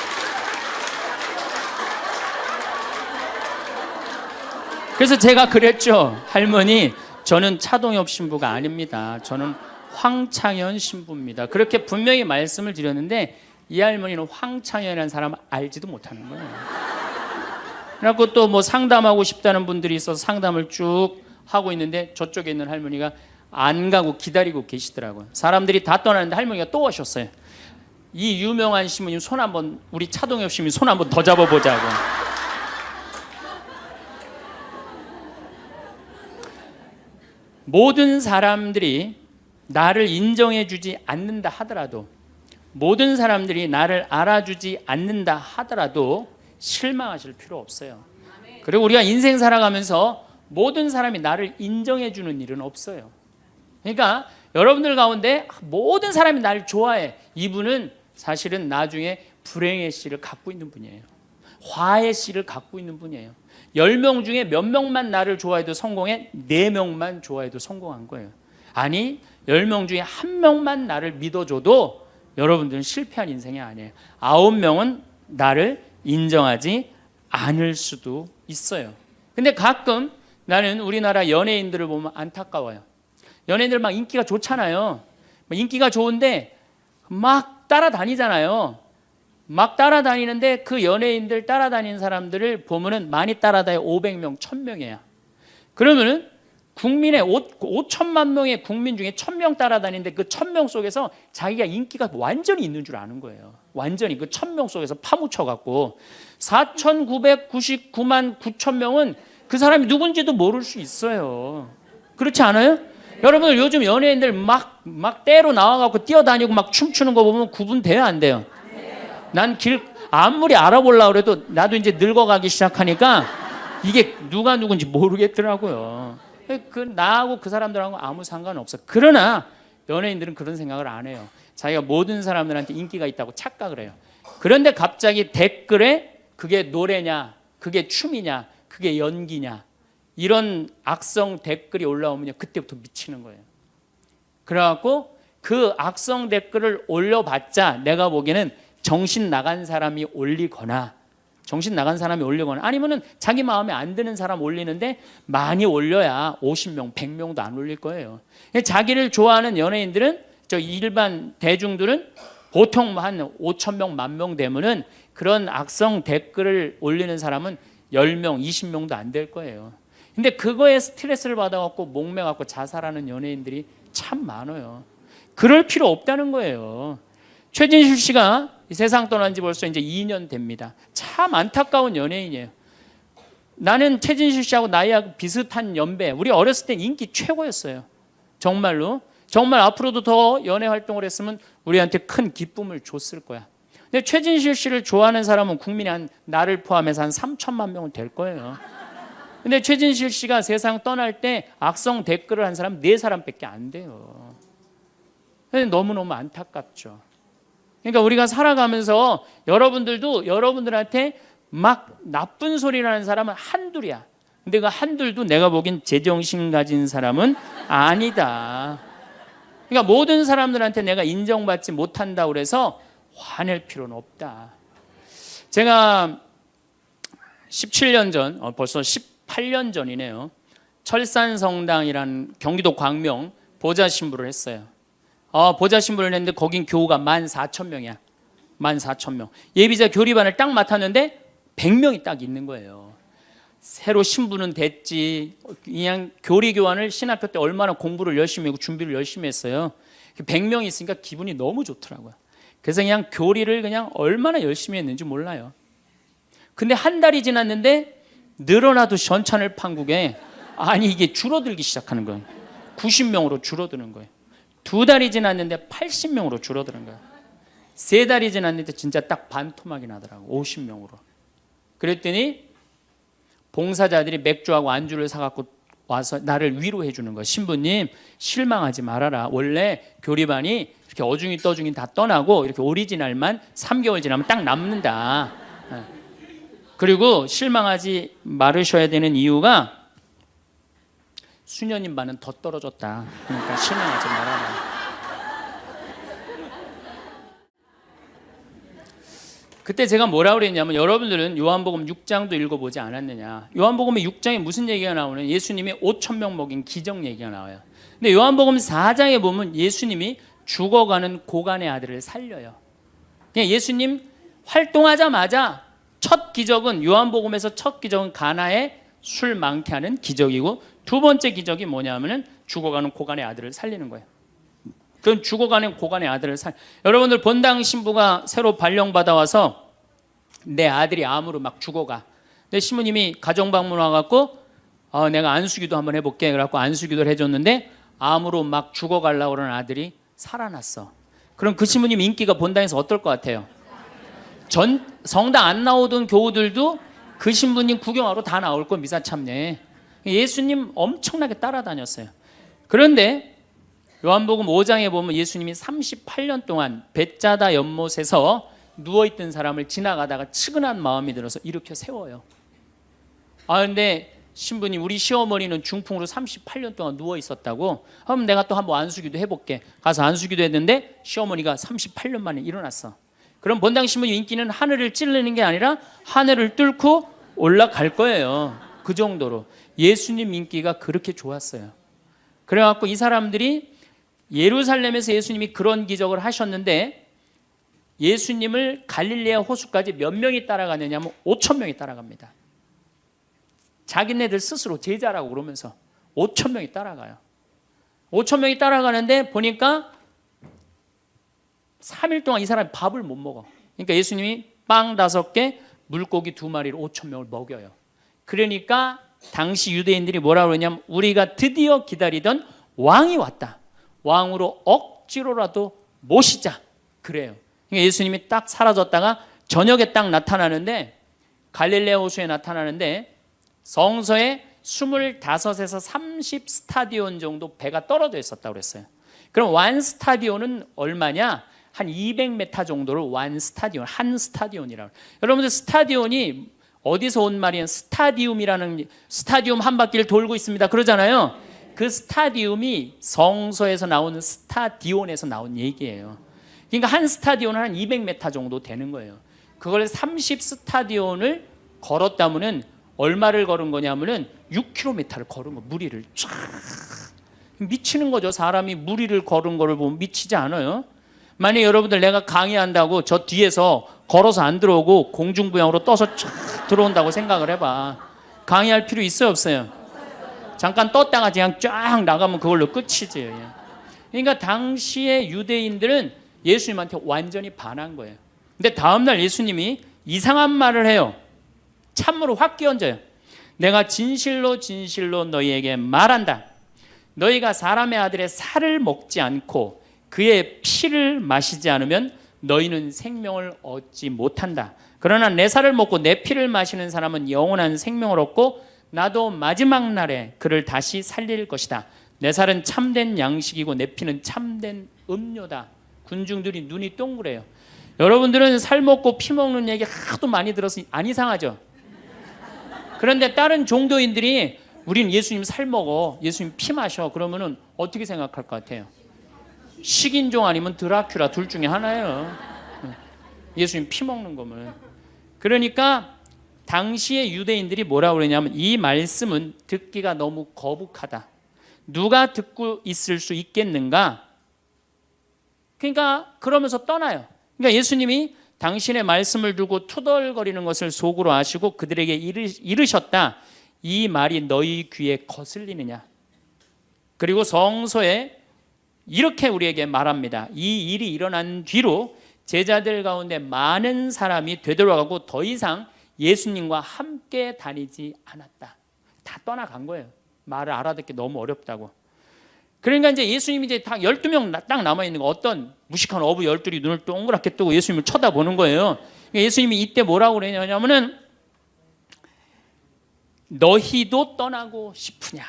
그래서 제가 그랬죠. 할머니, 저는 차동엽 신부가 아닙니다. 저는 황창현 신부입니다. 그렇게 분명히 말씀을 드렸는데 이 할머니는 황창현이라는 사람을 알지도 못하는 거예요. 그래갖고 또 뭐 상담하고 싶다는 분들이 있어서 상담을 쭉 하고 있는데 저쪽에 있는 할머니가 안 가고 기다리고 계시더라고요. 사람들이 다 떠나는데 할머니가 또 오셨어요. 이 유명한 신부님 손 한번, 우리 차동엽 신부님 손 한번 더 잡아보자고. 모든 사람들이 나를 인정해주지 않는다 하더라도, 모든 사람들이 나를 알아주지 않는다 하더라도 실망하실 필요 없어요. 그리고 우리가 인생 살아가면서 모든 사람이 나를 인정해주는 일은 없어요. 그러니까 여러분들 가운데 모든 사람이 나를 좋아해. 이분은 사실은 나중에 불행의 씨를 갖고 있는 분이에요. 화의 씨를 갖고 있는 분이에요. 10명 중에 몇 명만 나를 좋아해도 성공해? 4명만 좋아해도 성공한 거예요. 아니 10명 중에 1명만 나를 믿어줘도 여러분들은 실패한 인생이 아니에요. 9명은 나를 인정하지 않을 수도 있어요. 근데 가끔 나는 우리나라 연예인들을 보면 안타까워요. 연예인들 막 인기가 좋잖아요. 인기가 좋은데 막 따라다니잖아요. 막 따라다니는데 그 연예인들 따라다니는 사람들을 보면은 많이 따라다녀 500명, 1000명이야. 그러면은 국민의 5천만 명의 국민 중에 1000명 따라다니는데 그 1000명 속에서 자기가 인기가 완전히 있는 줄 아는 거예요. 완전히 그 1000명 속에서 파묻혀갖고 4999만 9천명은 그 사람이 누군지도 모를 수 있어요. 그렇지 않아요? 여러분들 요즘 연예인들 막 때로 나와갖고 뛰어다니고 막 춤추는 거 보면 구분돼요, 안 돼요? 난 아무리 알아보려고 해도 나도 이제 늙어가기 시작하니까 이게 누가 누군지 모르겠더라고요. 나하고 그 사람들하고 아무 상관없어. 그러나 연예인들은 그런 생각을 안 해요. 자기가 모든 사람들한테 인기가 있다고 착각을 해요. 그런데 갑자기 댓글에 그게 노래냐, 그게 춤이냐, 그게 연기냐 이런 악성 댓글이 올라오면 그때부터 미치는 거예요. 그래갖고 그 악성 댓글을 올려봤자 내가 보기에는 정신 나간 사람이 올리거나 아니면은 자기 마음에 안 드는 사람 올리는데 많이 올려야 50명, 100명도 안 올릴 거예요. 자기를 좋아하는 연예인들은 저 일반 대중들은 보통 한 5,000명, 10,000명 되면은 그런 악성 댓글을 올리는 사람은 10명, 20명도 안 될 거예요. 근데 그거에 스트레스를 받아갖고 목매갖고 자살하는 연예인들이 참 많아요. 그럴 필요 없다는 거예요. 최진실 씨가 이 세상 떠난 지 벌써 이제 2년 됩니다. 참 안타까운 연예인이에요. 나는 최진실 씨하고 나이하고 비슷한 연배. 우리 어렸을 때 인기 최고였어요. 정말로. 정말 앞으로도 더 연애 활동을 했으면 우리한테 큰 기쁨을 줬을 거야. 근데 최진실 씨를 좋아하는 사람은 국민이 나를 포함해서 한 3천만 명은 될 거예요. 근데 최진실 씨가 세상 떠날 때 악성 댓글을 한 사람 4사람밖에 안 돼요. 너무너무 안타깝죠. 그러니까 우리가 살아가면서 여러분들도 여러분들한테 막 나쁜 소리를 하는 사람은 한둘이야. 근데 그 한둘도 내가 보기엔 제정신 가진 사람은 아니다. 그러니까 모든 사람들한테 내가 인정받지 못한다고 그래서 화낼 필요는 없다. 제가 17년 전, 벌써 18년 전이네요. 철산성당이라는 경기도 광명 보좌 신부를 했어요. 보좌 신부를 했는데 거긴 교우가 14,000명이야. 14,000명. 예비자 교리반을 딱 맡았는데 100명이 딱 있는 거예요. 새로 신부는 됐지. 그냥 교리 교환을 신학교 때 얼마나 공부를 열심히 하고 준비를 열심히 했어요. 100명이 있으니까 기분이 너무 좋더라고요. 그래서 그냥 교리를 그냥 얼마나 열심히 했는지 몰라요. 근데 한 달이 지났는데 늘어나도 전찬을 판국에 아니 이게 줄어들기 시작하는 거예요. 90명으로 줄어드는 거예요. 2달이 지났는데 80명으로 줄어드는 거예요. 3달이 지났는데 진짜 딱 반토막이 나더라고. 50명으로. 그랬더니 봉사자들이 맥주하고 안주를 사갖고 와서 나를 위로해 주는 거예요. 신부님 실망하지 말아라. 원래 교리반이 이렇게 어중이 떠중이 다 떠나고 이렇게 오리지널만 3개월 지나면 딱 남는다. 그리고 실망하지 말으셔야 되는 이유가 수녀님 반은 더 떨어졌다. 그러니까 실망하지 말아라. 그때 제가 뭐라고 그랬냐면 여러분들은 요한복음 6장도 읽어보지 않았느냐. 요한복음의 6장에 무슨 얘기가 나오는 예수님이 5,000명 먹인 기적 얘기가 나와요. 근데 요한복음 4장에 보면 예수님이 죽어가는 고간의 아들을 살려요. 그냥 예수님 활동하자마자 첫 기적은 요한복음에서 첫 기적은 가나에 술 많게 하는 기적이고 두 번째 기적이 뭐냐면은 죽어가는 고간의 아들을 살리는 거예요. 그럼 죽어가는 고간의 아들을 여러분들 본당 신부가 새로 발령받아 와서 내 아들이 암으로 막 죽어가. 근데 신부님이 가정방문 와갖고 내가 안수기도 한번 해볼게. 그래갖고 안수기도를 해줬는데 암으로 막 죽어가려고 그러는 아들이 살아났어. 그럼 그 신부님 인기가 본당에서 어떨 것 같아요? 성당 안 나오던 교우들도 그 신부님 구경하러 다 나올 거 미사 참례. 예수님 엄청나게 따라다녔어요. 그런데 요한복음 5장에 보면 예수님이 38년 동안 벳자다 연못에서 누워있던 사람을 지나가다가 측은한 마음이 들어서 일으켜 세워요. 근데 신부님 우리 시어머니는 중풍으로 38년 동안 누워있었다고. 그럼 내가 또 한번 안수기도 해볼게. 가서 안수기도 했는데 시어머니가 38년 만에 일어났어. 그럼 본당 신부님 인기는 하늘을 찌르는 게 아니라 하늘을 뚫고 올라갈 거예요. 그 정도로 예수님 인기가 그렇게 좋았어요. 그래갖고 이 사람들이 예루살렘에서 예수님이 그런 기적을 하셨는데 예수님을 갈릴레아 호수까지 몇 명이 따라가느냐면 5,000명이 따라갑니다. 자기네들 스스로 제자라고 그러면서 5,000명이 따라가요. 5,000명이 따라가는데 보니까 3일 동안 이 사람이 밥을 못 먹어. 그러니까 예수님이 빵 5개, 물고기 2마리로 5,000명을 먹여요. 그러니까 당시 유대인들이 뭐라고 그러냐면 우리가 드디어 기다리던 왕이 왔다. 왕으로 억지로라도 모시자. 그래요. 그러니까 예수님이 딱 사라졌다가 저녁에 딱 나타나는데 갈릴레아 호수에 나타나는데 성서에 25에서 30 스타디온 정도 배가 떨어져 있었다고 그랬어요. 그럼 완 스타디온은 얼마냐? 한 200m 정도를 완 스타디온, 한 스타디온이라고. 여러분들 스타디온이 어디서 온 말이에요? 스타디움이라는 스타디움 한 바퀴를 돌고 있습니다. 그러잖아요. 그 스타디움이 성서에서 나오는 스타디온에서 나온 얘기예요. 그러니까 한 스타디온은 한 200m 정도 되는 거예요. 그걸 30 스타디온을 걸었다면은 얼마를 걸은 거냐면은 6km를 걸은 거. 무리를 쫙 미치는 거죠. 사람이 무리를 걸은 거를 보면 미치지 않아요. 만약 여러분들 내가 강의한다고 저 뒤에서 걸어서 안 들어오고 공중부양으로 떠서 쫙 들어온다고 생각을 해봐. 강의할 필요 있어요 없어요? 잠깐 떴다가 그냥 쫙 나가면 그걸로 끝이지. 그러니까 당시의 유대인들은 예수님한테 완전히 반한 거예요. 근데 다음날 예수님이 이상한 말을 해요. 참으로 확 끼얹어요. 내가 진실로 진실로 너희에게 말한다. 너희가 사람의 아들의 살을 먹지 않고 그의 피를 마시지 않으면 너희는 생명을 얻지 못한다. 그러나 내 살을 먹고 내 피를 마시는 사람은 영원한 생명을 얻고 나도 마지막 날에 그를 다시 살릴 것이다. 내 살은 참된 양식이고 내 피는 참된 음료다. 군중들이 눈이 동그래요. 여러분들은 살 먹고 피 먹는 얘기 하도 많이 들어서 안 이상하죠? 그런데 다른 종교인들이 우린 예수님 살 먹어, 예수님 피 마셔 그러면은 어떻게 생각할 것 같아요? 식인종 아니면 드라큘라 둘 중에 하나예요. 예수님 피 먹는 거면. 그러니까 당시의 유대인들이 뭐라고 그러냐면 이 말씀은 듣기가 너무 거북하다. 누가 듣고 있을 수 있겠는가? 그러니까 그러면서 떠나요. 그러니까 예수님이 당신의 말씀을 두고 투덜거리는 것을 속으로 아시고 그들에게 이르셨다. 이 말이 너희 귀에 거슬리느냐? 그리고 성서에 이렇게 우리에게 말합니다. 이 일이 일어난 뒤로 제자들 가운데 많은 사람이 되돌아가고 더 이상 예수님과 함께 다니지 않았다. 다 떠나간 거예요. 말을 알아듣기 너무 어렵다고. 그러니까 이제 예수님이 이제 딱 12명 딱 남아있는 거, 어떤 무식한 어부 12이 눈을 동그랗게 뜨고 예수님을 쳐다보는 거예요. 그러니까 예수님이 이때 뭐라고 그러냐면은 너희도 떠나고 싶으냐.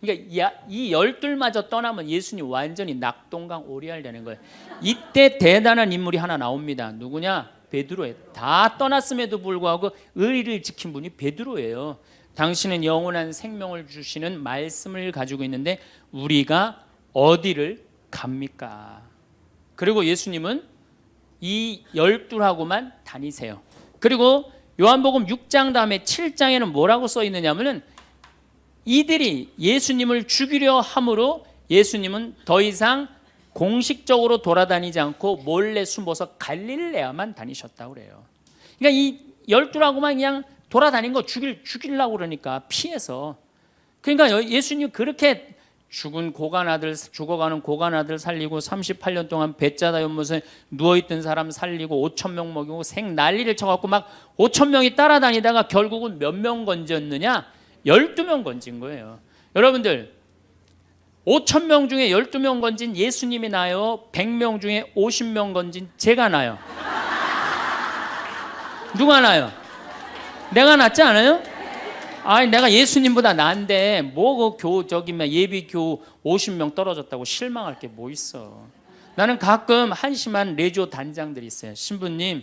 그러니까 이 12마저 떠나면 예수님 완전히 낙동강 오리알 되는 거예요. 이때 대단한 인물이 하나 나옵니다. 누구냐? 베드로예요. 다 떠났음에도 불구하고 의리를 지킨 분이 베드로예요. 당신은 영원한 생명을 주시는 말씀을 가지고 있는데 우리가 어디를 갑니까? 그리고 예수님은 이 12하고만 다니세요. 그리고 요한복음 6장 다음에 7장에는 뭐라고 써 있느냐면은 이들이 예수님을 죽이려 함으로 예수님은 더 이상 공식적으로 돌아다니지 않고 몰래 숨어서 갈릴레아만 다니셨다고 그래요. 그러니까 이 12하고만 그냥 돌아다닌 거 죽이려고 그러니까 피해서. 그러니까 예수님 그렇게 죽어가는 고간 아들 살리고 38년 동안 배짜다 연못에 누워있던 사람 살리고 5천 명 먹이고 생 난리를 쳐갖고 막 5천 명이 따라다니다가 결국은 몇 명 건졌느냐? 12명 건진 거예요. 여러분들 5천 명 중에 12명 건진 예수님이 나요? 100명 중에 50명 건진 제가 나요? 누가 나요? 내가 낫지 않아요? 아니 내가 예수님보다 나은데 뭐 예비 교우 50명 떨어졌다고 실망할 게 뭐 있어. 나는 가끔 한심한 레지오 단장들이 있어요. 신부님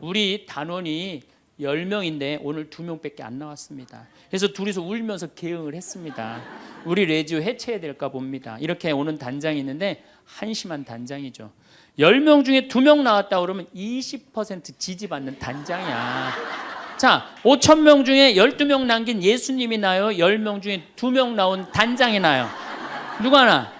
우리 단원이 10명인데 오늘 2명밖에 안 나왔습니다. 그래서 둘이서 울면서 개응을 했습니다. 우리 레지오 해체해야 될까 봅니다. 이렇게 오는 단장이 있는데 한심한 단장이죠. 10명 중에 2명 나왔다 그러면 20% 지지받는 단장이야. 자, 5천 명 중에 12명 남긴 예수님이 나요? 10명 중에 2명 나온 단장이 나요? 누가 나?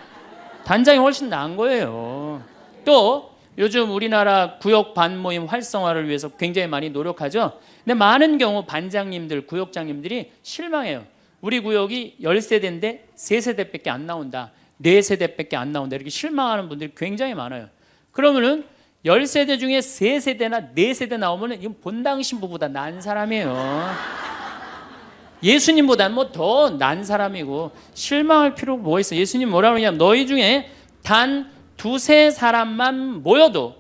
단장이 훨씬 나은 거예요. 또 요즘 우리나라 구역 반모임 활성화를 위해서 굉장히 많이 노력하죠. 근데 많은 경우 반장님들, 구역장님들이 실망해요. 우리 구역이 10세대인데 3세대밖에 안 나온다. 4세대밖에 안 나온다. 이렇게 실망하는 분들이 굉장히 많아요. 그러면은 10세대 중에 3세대나 4세대 나오면 이건 본당 신부보다 난 사람이에요. 예수님보다는 뭐 더 난 사람이고 실망할 필요가 뭐가 있어. 예수님 뭐라 그러냐면 너희 중에 단 두세 사람만 모여도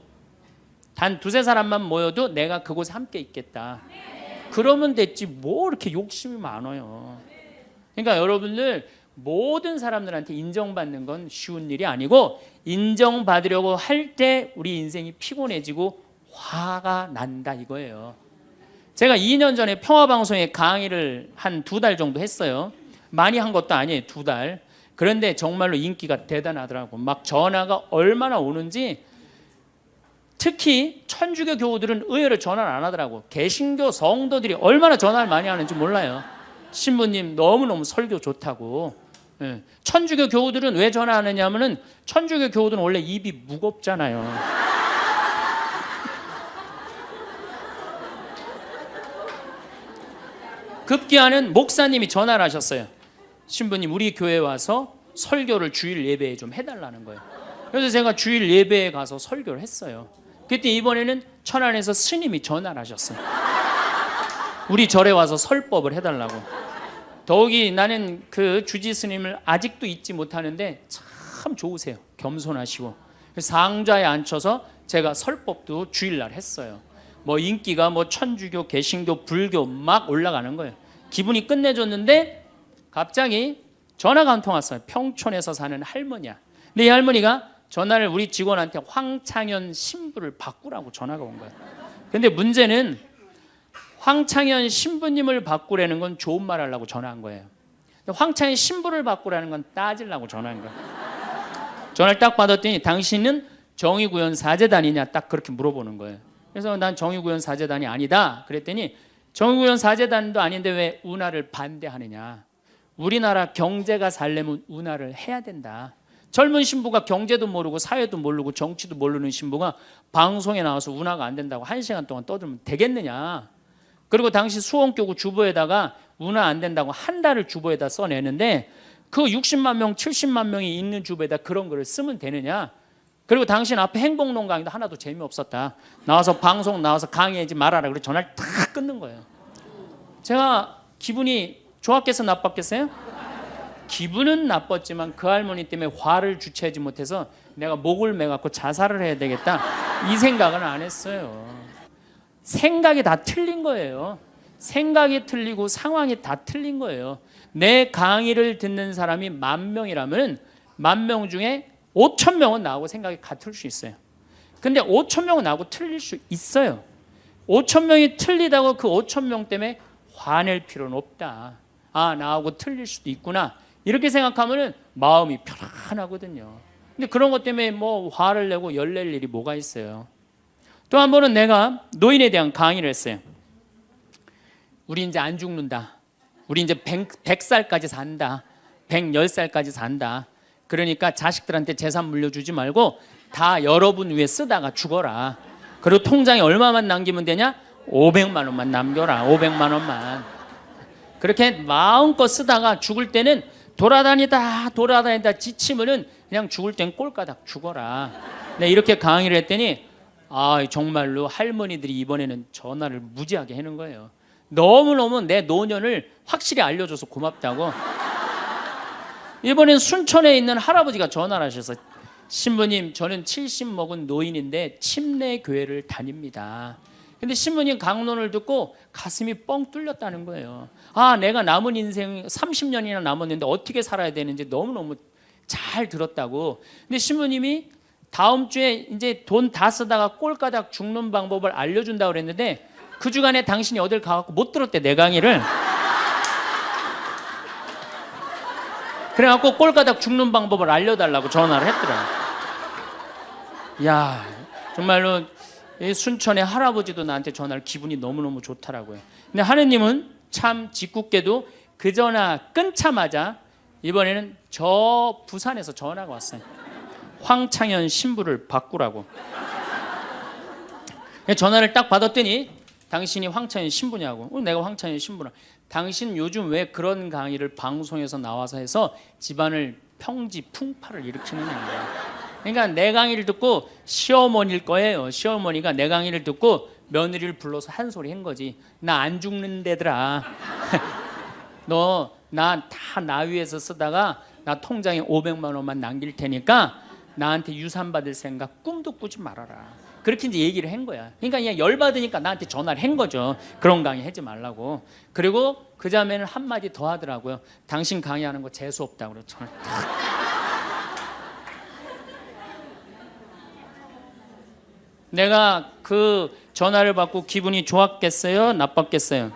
내가 그곳에 함께 있겠다. 그러면 됐지 뭐 이렇게 욕심이 많아요. 그러니까 여러분들 모든 사람들한테 인정받는 건 쉬운 일이 아니고 인정받으려고 할 때 우리 인생이 피곤해지고 화가 난다 이거예요. 제가 2년 전에 평화방송에 강의를 한 2달 정도 했어요. 많이 한 것도 아니에요. 2달. 그런데 정말로 인기가 대단하더라고. 막 전화가 얼마나 오는지. 특히 천주교 교우들은 의외로 전화를 안 하더라고. 개신교 성도들이 얼마나 전화를 많이 하는지 몰라요. 신부님 너무너무 설교 좋다고. 천주교 교우들은 왜 전화하느냐 하면은 천주교 교우들은 원래 입이 무겁잖아요. 급기야는 목사님이 전화를 하셨어요. 신부님 우리 교회에 와서 설교를 주일 예배에 좀 해달라는 거예요. 그래서 제가 주일 예배에 가서 설교를 했어요. 그때 이번에는 천안에서 스님이 전화를 하셨어요. 우리 절에 와서 설법을 해달라고. 더욱이 나는 그 주지 스님을 아직도 잊지 못하는데 참 좋으세요. 겸손하시고. 상좌에 앉혀서 제가 설법도 주일날 했어요. 뭐 인기가 뭐 천주교, 개신교, 불교 막 올라가는 거예요. 기분이 끝내줬는데 갑자기 전화가 한 통 왔어요. 평촌에서 사는 할머니야. 근데 이 할머니가 전화를 우리 직원한테 황창현 신부를 바꾸라고 전화가 온 거예요. 근데 문제는 황창현 신부님을 바꾸라는 건 좋은 말 하려고 전화한 거예요. 황창현 신부를 바꾸라는 건 따지려고 전화한 거예요. 전화를 딱 받았더니 당신은 정의구현사재단이냐 딱 그렇게 물어보는 거예요. 그래서 난 정의구현사재단이 아니다 그랬더니 정의구현사재단도 아닌데 왜 운하를 반대하느냐. 우리나라 경제가 살려면 운하를 해야 된다. 젊은 신부가 경제도 모르고 사회도 모르고 정치도 모르는 신부가 방송에 나와서 운하가 안 된다고 1시간 동안 떠들면 되겠느냐. 그리고 당시 수원교구 주보에다가 운하 안 된다고 한 달을 주보에다 써내는데 그 60만 명 70만 명이 있는 주보에다 그런 글을 쓰면 되느냐. 그리고 당신 앞에 행복론 강의도 하나도 재미없었다. 나와서 방송 나와서 강의하지 말아라. 그래서 전화를 탁 끊는 거예요. 제가 기분이 좋았겠어 나빴겠어요? 기분은 나빴지만 그 할머니 때문에 화를 주체하지 못해서 내가 목을 매갖고 자살을 해야 되겠다 이 생각은 안 했어요. 생각이 다 틀린 거예요. 생각이 틀리고 상황이 다 틀린 거예요. 내 강의를 듣는 사람이 10,000명이라면 10,000명 중에 5,000명은 나하고 생각이 같을 수 있어요. 근데 5,000명은 나하고 틀릴 수 있어요. 5,000명이 틀리다고 그 5,000명 때문에 화낼 필요는 없다. 아, 나하고 틀릴 수도 있구나. 이렇게 생각하면 마음이 편안하거든요. 근데 그런 것 때문에 뭐 화를 내고 열낼 일이 뭐가 있어요. 또 한 번은 내가 노인에 대한 강의를 했어요. 우리 이제 안 죽는다. 우리 이제 100살까지 산다. 110살까지 산다. 그러니까 자식들한테 재산 물려주지 말고 다 여러분 위해 쓰다가 죽어라. 그리고 통장에 얼마만 남기면 되냐? 500만 원만 남겨라. 500만 원만. 그렇게 마음껏 쓰다가 죽을 때는 돌아다니다 지치면은 그냥 죽을 땐 꼴까닥 죽어라. 네, 이렇게 강의를 했더니 정말로 할머니들이 이번에는 전화를 무지하게 하는 거예요. 너무너무 내 노년을 확실히 알려줘서 고맙다고. 이번엔 순천에 있는 할아버지가 전화를 하셔서 신부님 저는 70 먹은 노인인데 침례 교회를 다닙니다. 근데 신부님 강론을 듣고 가슴이 뻥 뚫렸다는 거예요. 내가 남은 인생 30년이나 남았는데 어떻게 살아야 되는지 너무너무 잘 들었다고. 근데 신부님이 다음 주에 이제 돈 다 쓰다가 꼴까닥 죽는 방법을 알려준다고 그랬는데 그 주간에 당신이 어딜 가갖고 못 들었대 내 강의를. 그래갖고 꼴까닥 죽는 방법을 알려달라고 전화를 했더라. 야, 정말로 순천의 할아버지도 나한테 전화를 기분이 너무너무 좋더라고요. 근데 하느님은 참 짓궂게도 그 전화 끊자마자 이번에는 저 부산에서 전화가 왔어요. 황창현 신부를 바꾸라고. 전화를 딱 받았더니 당신이 황창현 신부냐고. 내가 황창현 신부라. 당신 요즘 왜 그런 강의를 방송에서 나와서 해서 집안을 평지 풍파를 일으키는 거야. 그러니까 내 강의를 듣고 시어머니일 거예요. 시어머니가 내 강의를 듣고 며느리를 불러서 한 소리 한 거지. 나 안 죽는 데더라. 너 나 위에서 쓰다가 나 통장에 500만 원만 남길 테니까 나한테 유산 받을 생각 꿈도 꾸지 말아라. 그렇게 이제 얘기를 한 거야. 그러니까 그냥 열받으니까 나한테 전화를 한 거죠. 그런 강의 하지 말라고. 그리고 그 자매는 한마디 더 하더라고요. 당신 강의하는 거 재수 없다고. 그래서 전화를 내가 그 전화를 받고 기분이 좋았겠어요? 나빴겠어요?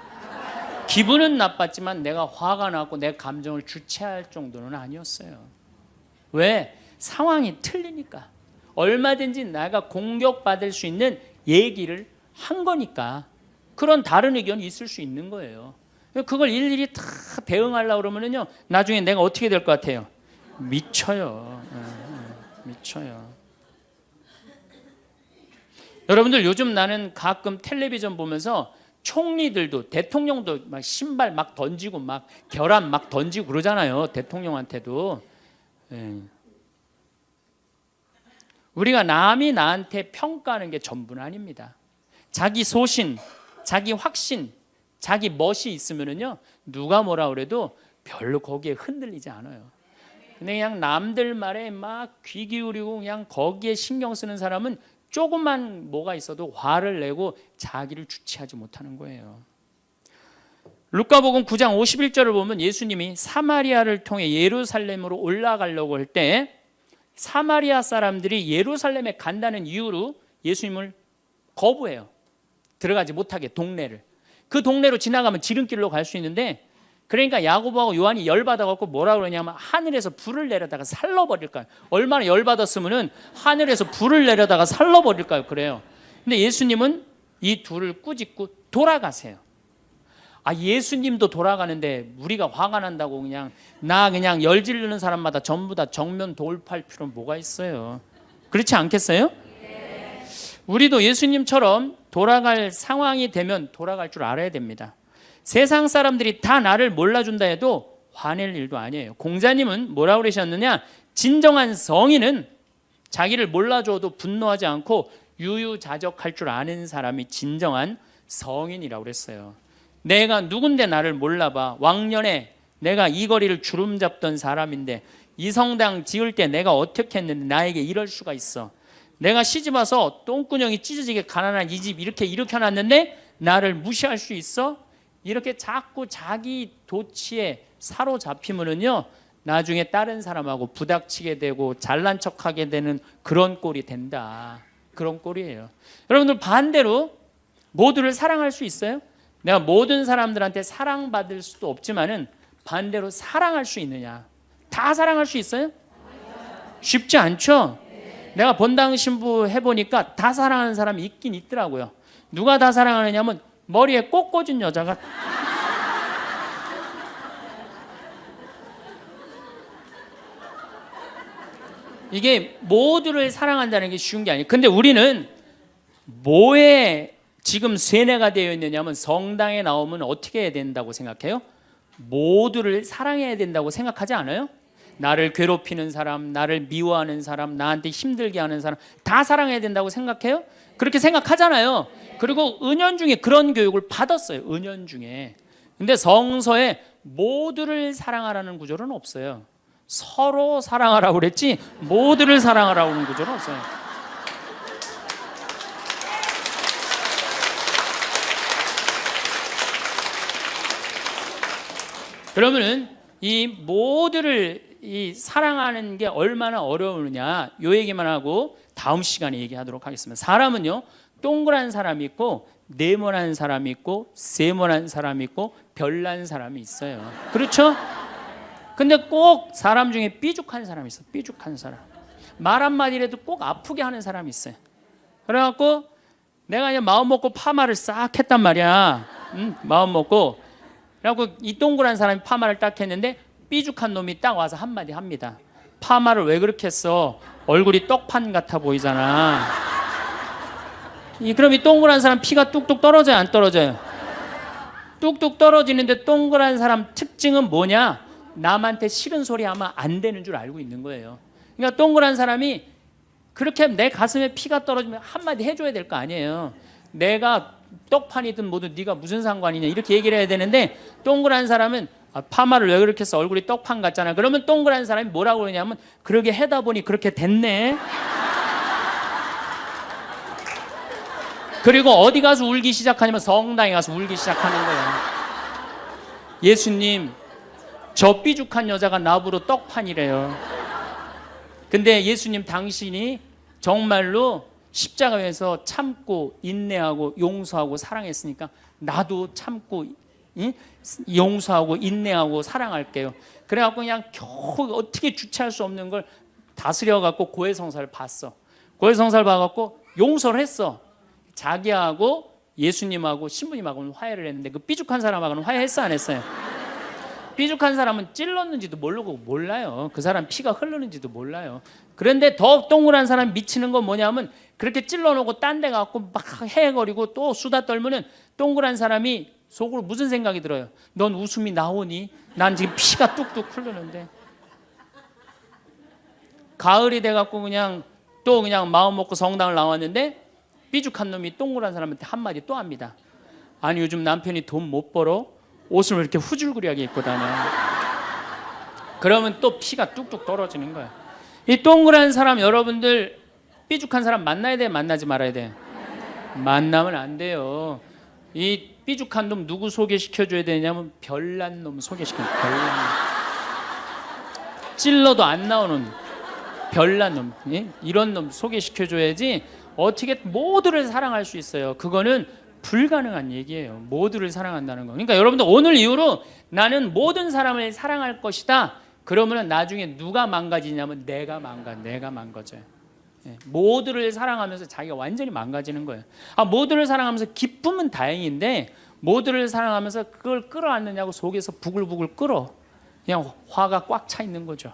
기분은 나빴지만 내가 화가 나고 내 감정을 주체할 정도는 아니었어요. 왜? 상황이 틀리니까. 얼마든지 내가 공격받을 수 있는 얘기를 한 거니까. 그런 다른 의견이 있을 수 있는 거예요. 그걸 일일이 다 대응하려고 그러면요, 나중에 내가 어떻게 될 것 같아요? 미쳐요. 미쳐요. 여러분들 요즘 나는 가끔 텔레비전 보면서 총리들도 대통령도 막 신발 막 던지고 막 결함 막 던지고 그러잖아요. 대통령한테도. 우리가 남이 나한테 평가하는 게 전부는 아닙니다. 자기 소신, 자기 확신, 자기 멋이 있으면은요, 누가 뭐라 그래도 별로 거기에 흔들리지 않아요. 근데 그냥 남들 말에 막 귀 기울이고 그냥 거기에 신경 쓰는 사람은 조금만 뭐가 있어도 화를 내고 자기를 주체하지 못하는 거예요. 루카복음 9장 51절을 보면 예수님이 사마리아를 통해 예루살렘으로 올라가려고 할 때 사마리아 사람들이 예루살렘에 간다는 이유로 예수님을 거부해요. 들어가지 못하게 동네를. 그 동네로 지나가면 지름길로 갈 수 있는데 그러니까 야고보하고 요한이 열받아갖고 뭐라 그러냐면 하늘에서 불을 내려다가 살러버릴까요? 얼마나 열받았으면은 하늘에서 불을 내려다가 살러버릴까요? 그래요. 근데 예수님은 이 둘을 꾸짖고 돌아가세요. 아, 예수님도 돌아가는데 우리가 화가 난다고 그냥 열 지르는 사람마다 전부 다 정면 돌파할 필요는 뭐가 있어요? 그렇지 않겠어요? 우리도 예수님처럼 돌아갈 상황이 되면 돌아갈 줄 알아야 됩니다. 세상 사람들이 다 나를 몰라준다 해도 화낼 일도 아니에요. 공자님은 뭐라고 그러셨느냐? 진정한 성인은 자기를 몰라줘도 분노하지 않고 유유자적할 줄 아는 사람이 진정한 성인이라고 그랬어요. 내가 누군데 나를 몰라봐. 왕년에 내가 이 거리를 주름 잡던 사람인데 이 성당 지을 때 내가 어떻게 했는데 나에게 이럴 수가 있어. 내가 시집와서 똥구녕이 찢어지게 가난한 이 집 이렇게 일으켜놨는데 나를 무시할 수 있어? 이렇게 자꾸 자기 도취에 사로잡히면은요, 나중에 다른 사람하고 부닥치게 되고 잘난 척하게 되는 그런 꼴이 된다. 그런 꼴이에요. 여러분들 반대로 모두를 사랑할 수 있어요? 내가 모든 사람들한테 사랑받을 수도 없지만은 반대로 사랑할 수 있느냐? 다 사랑할 수 있어요? 쉽지 않죠? 내가 본당 신부 해보니까 다 사랑하는 사람이 있긴 있더라고요. 누가 다 사랑하느냐면 머리에 꽃 꽂은 여자가 이게 모두를 사랑한다는 게 쉬운 게 아니에요. 근데 우리는 뭐에 지금 쇠뇌가 되어 있느냐면 성당에 나오면 어떻게 해야 된다고 생각해요? 모두를 사랑해야 된다고 생각하지 않아요? 나를 괴롭히는 사람, 나를 미워하는 사람, 나한테 힘들게 하는 사람 다 사랑해야 된다고 생각해요? 그렇게 생각하잖아요. 그리고 은연중에 그런 교육을 받았어요. 은연중에. 근데 성서에 모두를 사랑하라는 구절은 없어요. 서로 사랑하라고 그랬지 모두를 사랑하라고 하는 구절은 없어요. 그러면은 이 모두를 이 사랑하는 게 얼마나 어려우느냐 요 얘기만 하고 다음 시간에 얘기하도록 하겠습니다. 사람은요 동그란 사람이 있고 네모난 사람이 있고 세모난 사람이 있고 별난 사람이 있어요. 그렇죠? 근데 꼭 사람 중에 삐죽한 사람이 있어요. 삐죽한 사람. 말 한마디라도 꼭 아프게 하는 사람이 있어요. 그래갖고 내가 이제 마음 먹고 파마를 싹 했단 말이야. 마음 먹고. 그래갖고 이 동그란 사람이 파마를 딱 했는데 삐죽한 놈이 딱 와서 한마디 합니다. 파마를 왜 그렇게 했어? 얼굴이 떡판 같아 보이잖아. 그럼 이 동그란 사람 피가 뚝뚝 떨어져요? 안 떨어져요? 뚝뚝 떨어지는데 동그란 사람 특징은 뭐냐? 남한테 싫은 소리 하면 안 되는 줄 알고 있는 거예요. 그러니까 동그란 사람이 그렇게 내 가슴에 피가 떨어지면 한마디 해줘야 될 거 아니에요. 내가 떡판이든 뭐든 네가 무슨 상관이냐 이렇게 얘기를 해야 되는데 동그란 사람은 파마를 왜 그렇게 해서 얼굴이 떡판 같잖아. 그러면 동그란 사람이 뭐라고 그러냐면 그러게 해다 보니 그렇게 됐네. 그리고 어디 가서 울기 시작하냐면 성당에 가서 울기 시작하는 거예요. 예수님 저 삐죽한 여자가 나보러 떡판이래요. 근데 예수님 당신이 정말로 십자가에서 참고 인내하고 용서하고 사랑했으니까 나도 참고 용서하고 인내하고 사랑할게요. 그래갖고 그냥 겨우 어떻게 주체할 수 없는 걸 다스려갖고 고해성사를 봤어. 고해성사를 봐갖고 용서를 했어. 자기하고 예수님하고 신부님하고는 화해를 했는데 그 삐죽한 사람하고는 화해했어 안 했어요? 삐죽한 사람은 찔렀는지도 모르고 몰라요. 그 사람 피가 흐르는지도 몰라요. 그런데 더 동그란 사람이 미치는 건 뭐냐면 그렇게 찔러놓고 딴 데 가고 막 헤헤거리고 또 수다 떨면은 동그란 사람이 속으로 무슨 생각이 들어요? 넌 웃음이 나오니? 난 지금 피가 뚝뚝 흐르는데. 가을이 돼갖고 그냥 마음 먹고 성당을 나왔는데 삐죽한 놈이 동그란 사람한테 한마디 또 합니다. 아니 요즘 남편이 돈 못 벌어? 옷을 왜 이렇게 후줄그리하게 입고 다녀? 그러면 또 피가 뚝뚝 떨어지는 거야. 이 동그란 사람 여러분들 삐죽한 사람 만나야 돼? 만나지 말아야 돼? 만나면 안 돼요. 이 삐죽한 놈 누구 소개시켜줘야 되냐면 별난 놈 소개시켜줘. 별난 놈. 찔러도 안 나오는 별난 놈. 이런 놈 소개시켜줘야지 어떻게 모두를 사랑할 수 있어요. 그거는 불가능한 얘기예요. 모두를 사랑한다는 거. 그러니까 여러분들 오늘 이후로 나는 모든 사람을 사랑할 것이다. 그러면 나중에 누가 망가지냐면 내가 망가져요. 예, 모두를 사랑하면서 자기가 완전히 망가지는 거예요. 모두를 사랑하면서 기쁨은 다행인데 모두를 사랑하면서 그걸 끌어안느냐고 속에서 부글부글 끓어. 그냥 화가 꽉 차 있는 거죠.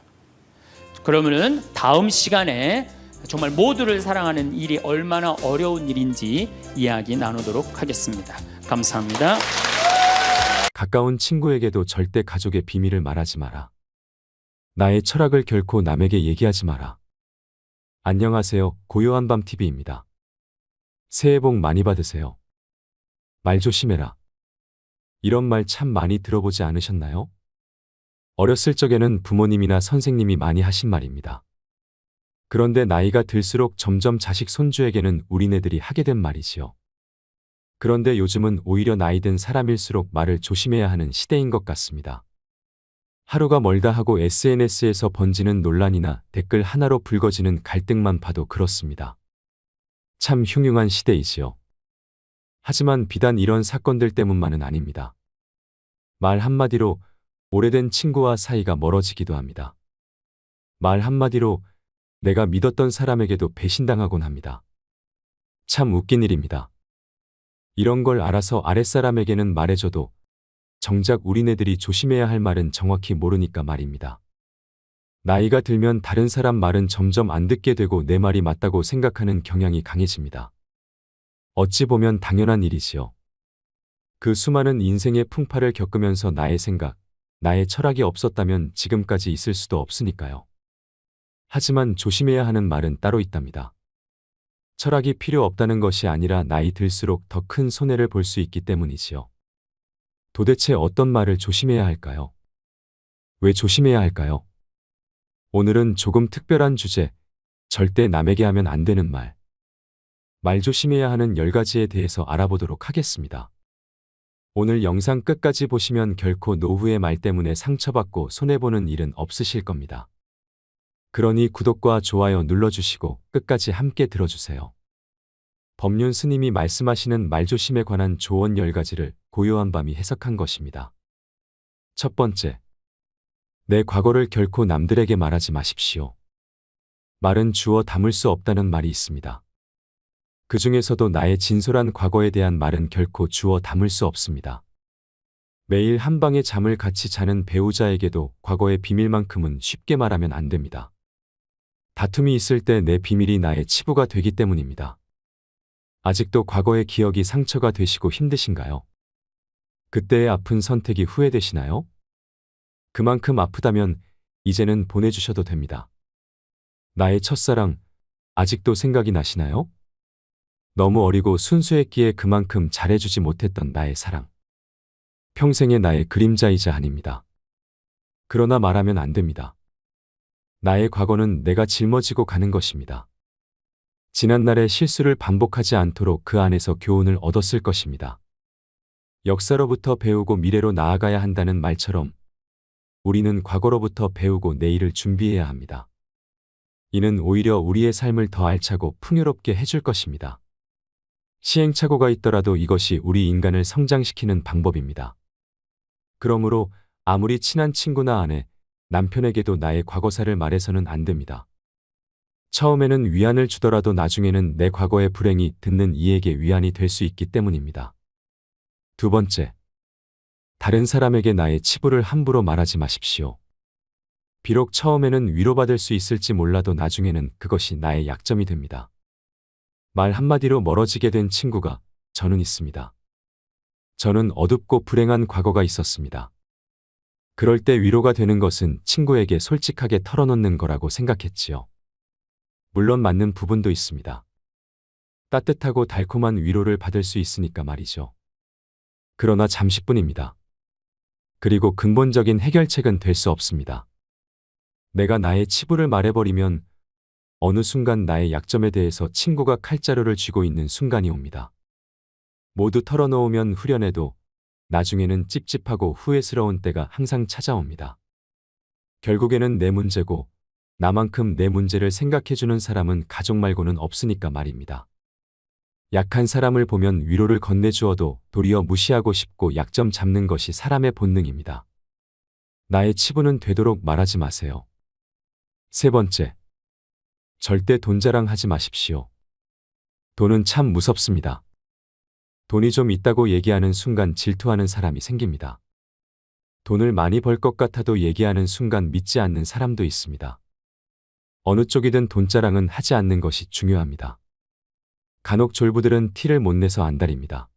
그러면은 다음 시간에 정말 모두를 사랑하는 일이 얼마나 어려운 일인지 이야기 나누도록 하겠습니다. 감사합니다. 가까운 친구에게도 절대 가족의 비밀을 말하지 마라. 나의 철학을 결코 남에게 얘기하지 마라. 안녕하세요. 고요한 밤 TV입니다. 새해 복 많이 받으세요. 말 조심해라. 이런 말 참 많이 들어보지 않으셨나요? 어렸을 적에는 부모님이나 선생님이 많이 하신 말입니다. 그런데 나이가 들수록 점점 자식 손주에게는 우리네들이 하게 된 말이지요. 그런데 요즘은 오히려 나이 든 사람일수록 말을 조심해야 하는 시대인 것 같습니다. 하루가 멀다 하고 SNS에서 번지는 논란이나 댓글 하나로 불거지는 갈등만 봐도 그렇습니다. 참 흉흉한 시대이지요. 하지만 비단 이런 사건들 때문만은 아닙니다. 말 한마디로 오래된 친구와 사이가 멀어지기도 합니다. 말 한마디로 내가 믿었던 사람에게도 배신당하곤 합니다. 참 웃긴 일입니다. 이런 걸 알아서 아랫사람에게는 말해줘도 정작 우리네들이 조심해야 할 말은 정확히 모르니까 말입니다. 나이가 들면 다른 사람 말은 점점 안 듣게 되고 내 말이 맞다고 생각하는 경향이 강해집니다. 어찌 보면 당연한 일이지요. 그 수많은 인생의 풍파를 겪으면서 나의 생각, 나의 철학이 없었다면 지금까지 있을 수도 없으니까요. 하지만 조심해야 하는 말은 따로 있답니다. 철학이 필요 없다는 것이 아니라 나이 들수록 더 큰 손해를 볼 수 있기 때문이지요. 도대체 어떤 말을 조심해야 할까요? 왜 조심해야 할까요? 오늘은 조금 특별한 주제, 절대 남에게 하면 안 되는 말. 말 조심해야 하는 10가지에 대해서 알아보도록 하겠습니다. 오늘 영상 끝까지 보시면 결코 노후의 말 때문에 상처받고 손해보는 일은 없으실 겁니다. 그러니 구독과 좋아요 눌러주시고 끝까지 함께 들어주세요. 법륜 스님이 말씀하시는 말조심에 관한 조언 10가지를 고요한 밤이 해석한 것입니다. 첫 번째, 내 과거를 결코 남들에게 말하지 마십시오. 말은 주워 담을 수 없다는 말이 있습니다. 그 중에서도 나의 진솔한 과거에 대한 말은 결코 주워 담을 수 없습니다. 매일 한 방에 잠을 같이 자는 배우자에게도 과거의 비밀만큼은 쉽게 말하면 안 됩니다. 다툼이 있을 때 내 비밀이 나의 치부가 되기 때문입니다. 아직도 과거의 기억이 상처가 되시고 힘드신가요? 그때의 아픈 선택이 후회되시나요? 그만큼 아프다면 이제는 보내주셔도 됩니다. 나의 첫사랑, 아직도 생각이 나시나요? 너무 어리고 순수했기에 그만큼 잘해주지 못했던 나의 사랑. 평생의 나의 그림자이자 아닙니다. 그러나 말하면 안 됩니다. 나의 과거는 내가 짊어지고 가는 것입니다. 지난날의 실수를 반복하지 않도록 그 안에서 교훈을 얻었을 것입니다. 역사로부터 배우고 미래로 나아가야 한다는 말처럼 우리는 과거로부터 배우고 내일을 준비해야 합니다. 이는 오히려 우리의 삶을 더 알차고 풍요롭게 해줄 것입니다. 시행착오가 있더라도 이것이 우리 인간을 성장시키는 방법입니다. 그러므로 아무리 친한 친구나 아내, 남편에게도 나의 과거사를 말해서는 안 됩니다. 처음에는 위안을 주더라도 나중에는 내 과거의 불행이 듣는 이에게 위안이 될 수 있기 때문입니다. 두 번째, 다른 사람에게 나의 치부를 함부로 말하지 마십시오. 비록 처음에는 위로받을 수 있을지 몰라도 나중에는 그것이 나의 약점이 됩니다. 말 한마디로 멀어지게 된 친구가 저는 있습니다. 저는 어둡고 불행한 과거가 있었습니다. 그럴 때 위로가 되는 것은 친구에게 솔직하게 털어놓는 거라고 생각했지요. 물론 맞는 부분도 있습니다. 따뜻하고 달콤한 위로를 받을 수 있으니까 말이죠. 그러나 잠시뿐입니다. 그리고 근본적인 해결책은 될 수 없습니다. 내가 나의 치부를 말해버리면 어느 순간 나의 약점에 대해서 친구가 칼자루를 쥐고 있는 순간이 옵니다. 모두 털어놓으면 후련해도 나중에는 찝찝하고 후회스러운 때가 항상 찾아옵니다. 결국에는 내 문제고 나만큼 내 문제를 생각해주는 사람은 가족 말고는 없으니까 말입니다. 약한 사람을 보면 위로를 건네주어도 도리어 무시하고 싶고 약점 잡는 것이 사람의 본능입니다. 나의 치부는 되도록 말하지 마세요. 세 번째, 절대 돈 자랑하지 마십시오. 돈은 참 무섭습니다. 돈이 좀 있다고 얘기하는 순간 질투하는 사람이 생깁니다. 돈을 많이 벌 것 같아도 얘기하는 순간 믿지 않는 사람도 있습니다. 어느 쪽이든 돈 자랑은 하지 않는 것이 중요합니다. 간혹 졸부들은 티를 못 내서 안달입니다.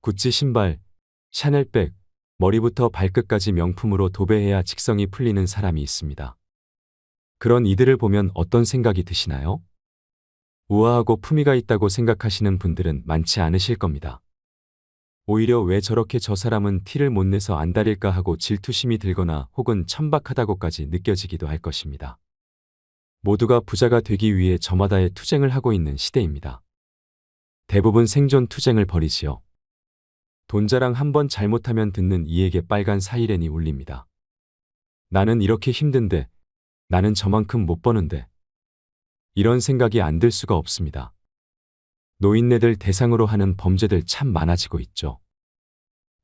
구찌 신발, 샤넬백, 머리부터 발끝까지 명품으로 도배해야 직성이 풀리는 사람이 있습니다. 그런 이들을 보면 어떤 생각이 드시나요? 우아하고 품위가 있다고 생각하시는 분들은 많지 않으실 겁니다. 오히려 왜 저렇게 저 사람은 티를 못 내서 안달일까 하고 질투심이 들거나 혹은 천박하다고까지 느껴지기도 할 것입니다. 모두가 부자가 되기 위해 저마다의 투쟁을 하고 있는 시대입니다. 대부분 생존 투쟁을 벌이지요. 돈 자랑 한번 잘못하면 듣는 이에게 빨간 사이렌이 울립니다. 나는 이렇게 힘든데, 나는 저만큼 못 버는데. 이런 생각이 안 들 수가 없습니다. 노인네들 대상으로 하는 범죄들 참 많아지고 있죠.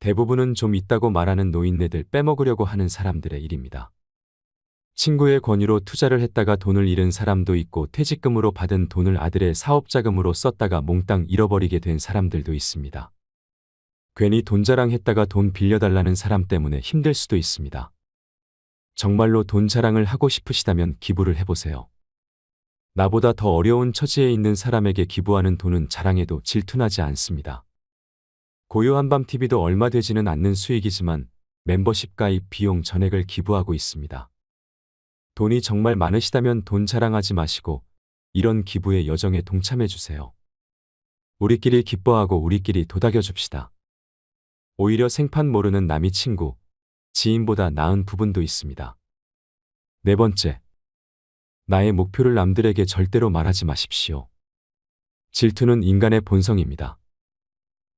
대부분은 좀 있다고 말하는 노인네들 빼먹으려고 하는 사람들의 일입니다. 친구의 권유로 투자를 했다가 돈을 잃은 사람도 있고 퇴직금으로 받은 돈을 아들의 사업자금으로 썼다가 몽땅 잃어버리게 된 사람들도 있습니다. 괜히 돈 자랑했다가 돈 빌려달라는 사람 때문에 힘들 수도 있습니다. 정말로 돈 자랑을 하고 싶으시다면 기부를 해보세요. 나보다 더 어려운 처지에 있는 사람에게 기부하는 돈은 자랑해도 질투나지 않습니다. 고요한밤TV도 얼마 되지는 않는 수익이지만 멤버십 가입 비용 전액을 기부하고 있습니다. 돈이 정말 많으시다면 돈 자랑하지 마시고 이런 기부의 여정에 동참해 주세요. 우리끼리 기뻐하고 우리끼리 도닥여 줍시다. 오히려 생판 모르는 남이 친구, 지인보다 나은 부분도 있습니다. 네 번째, 나의 목표를 남들에게 절대로 말하지 마십시오. 질투는 인간의 본성입니다.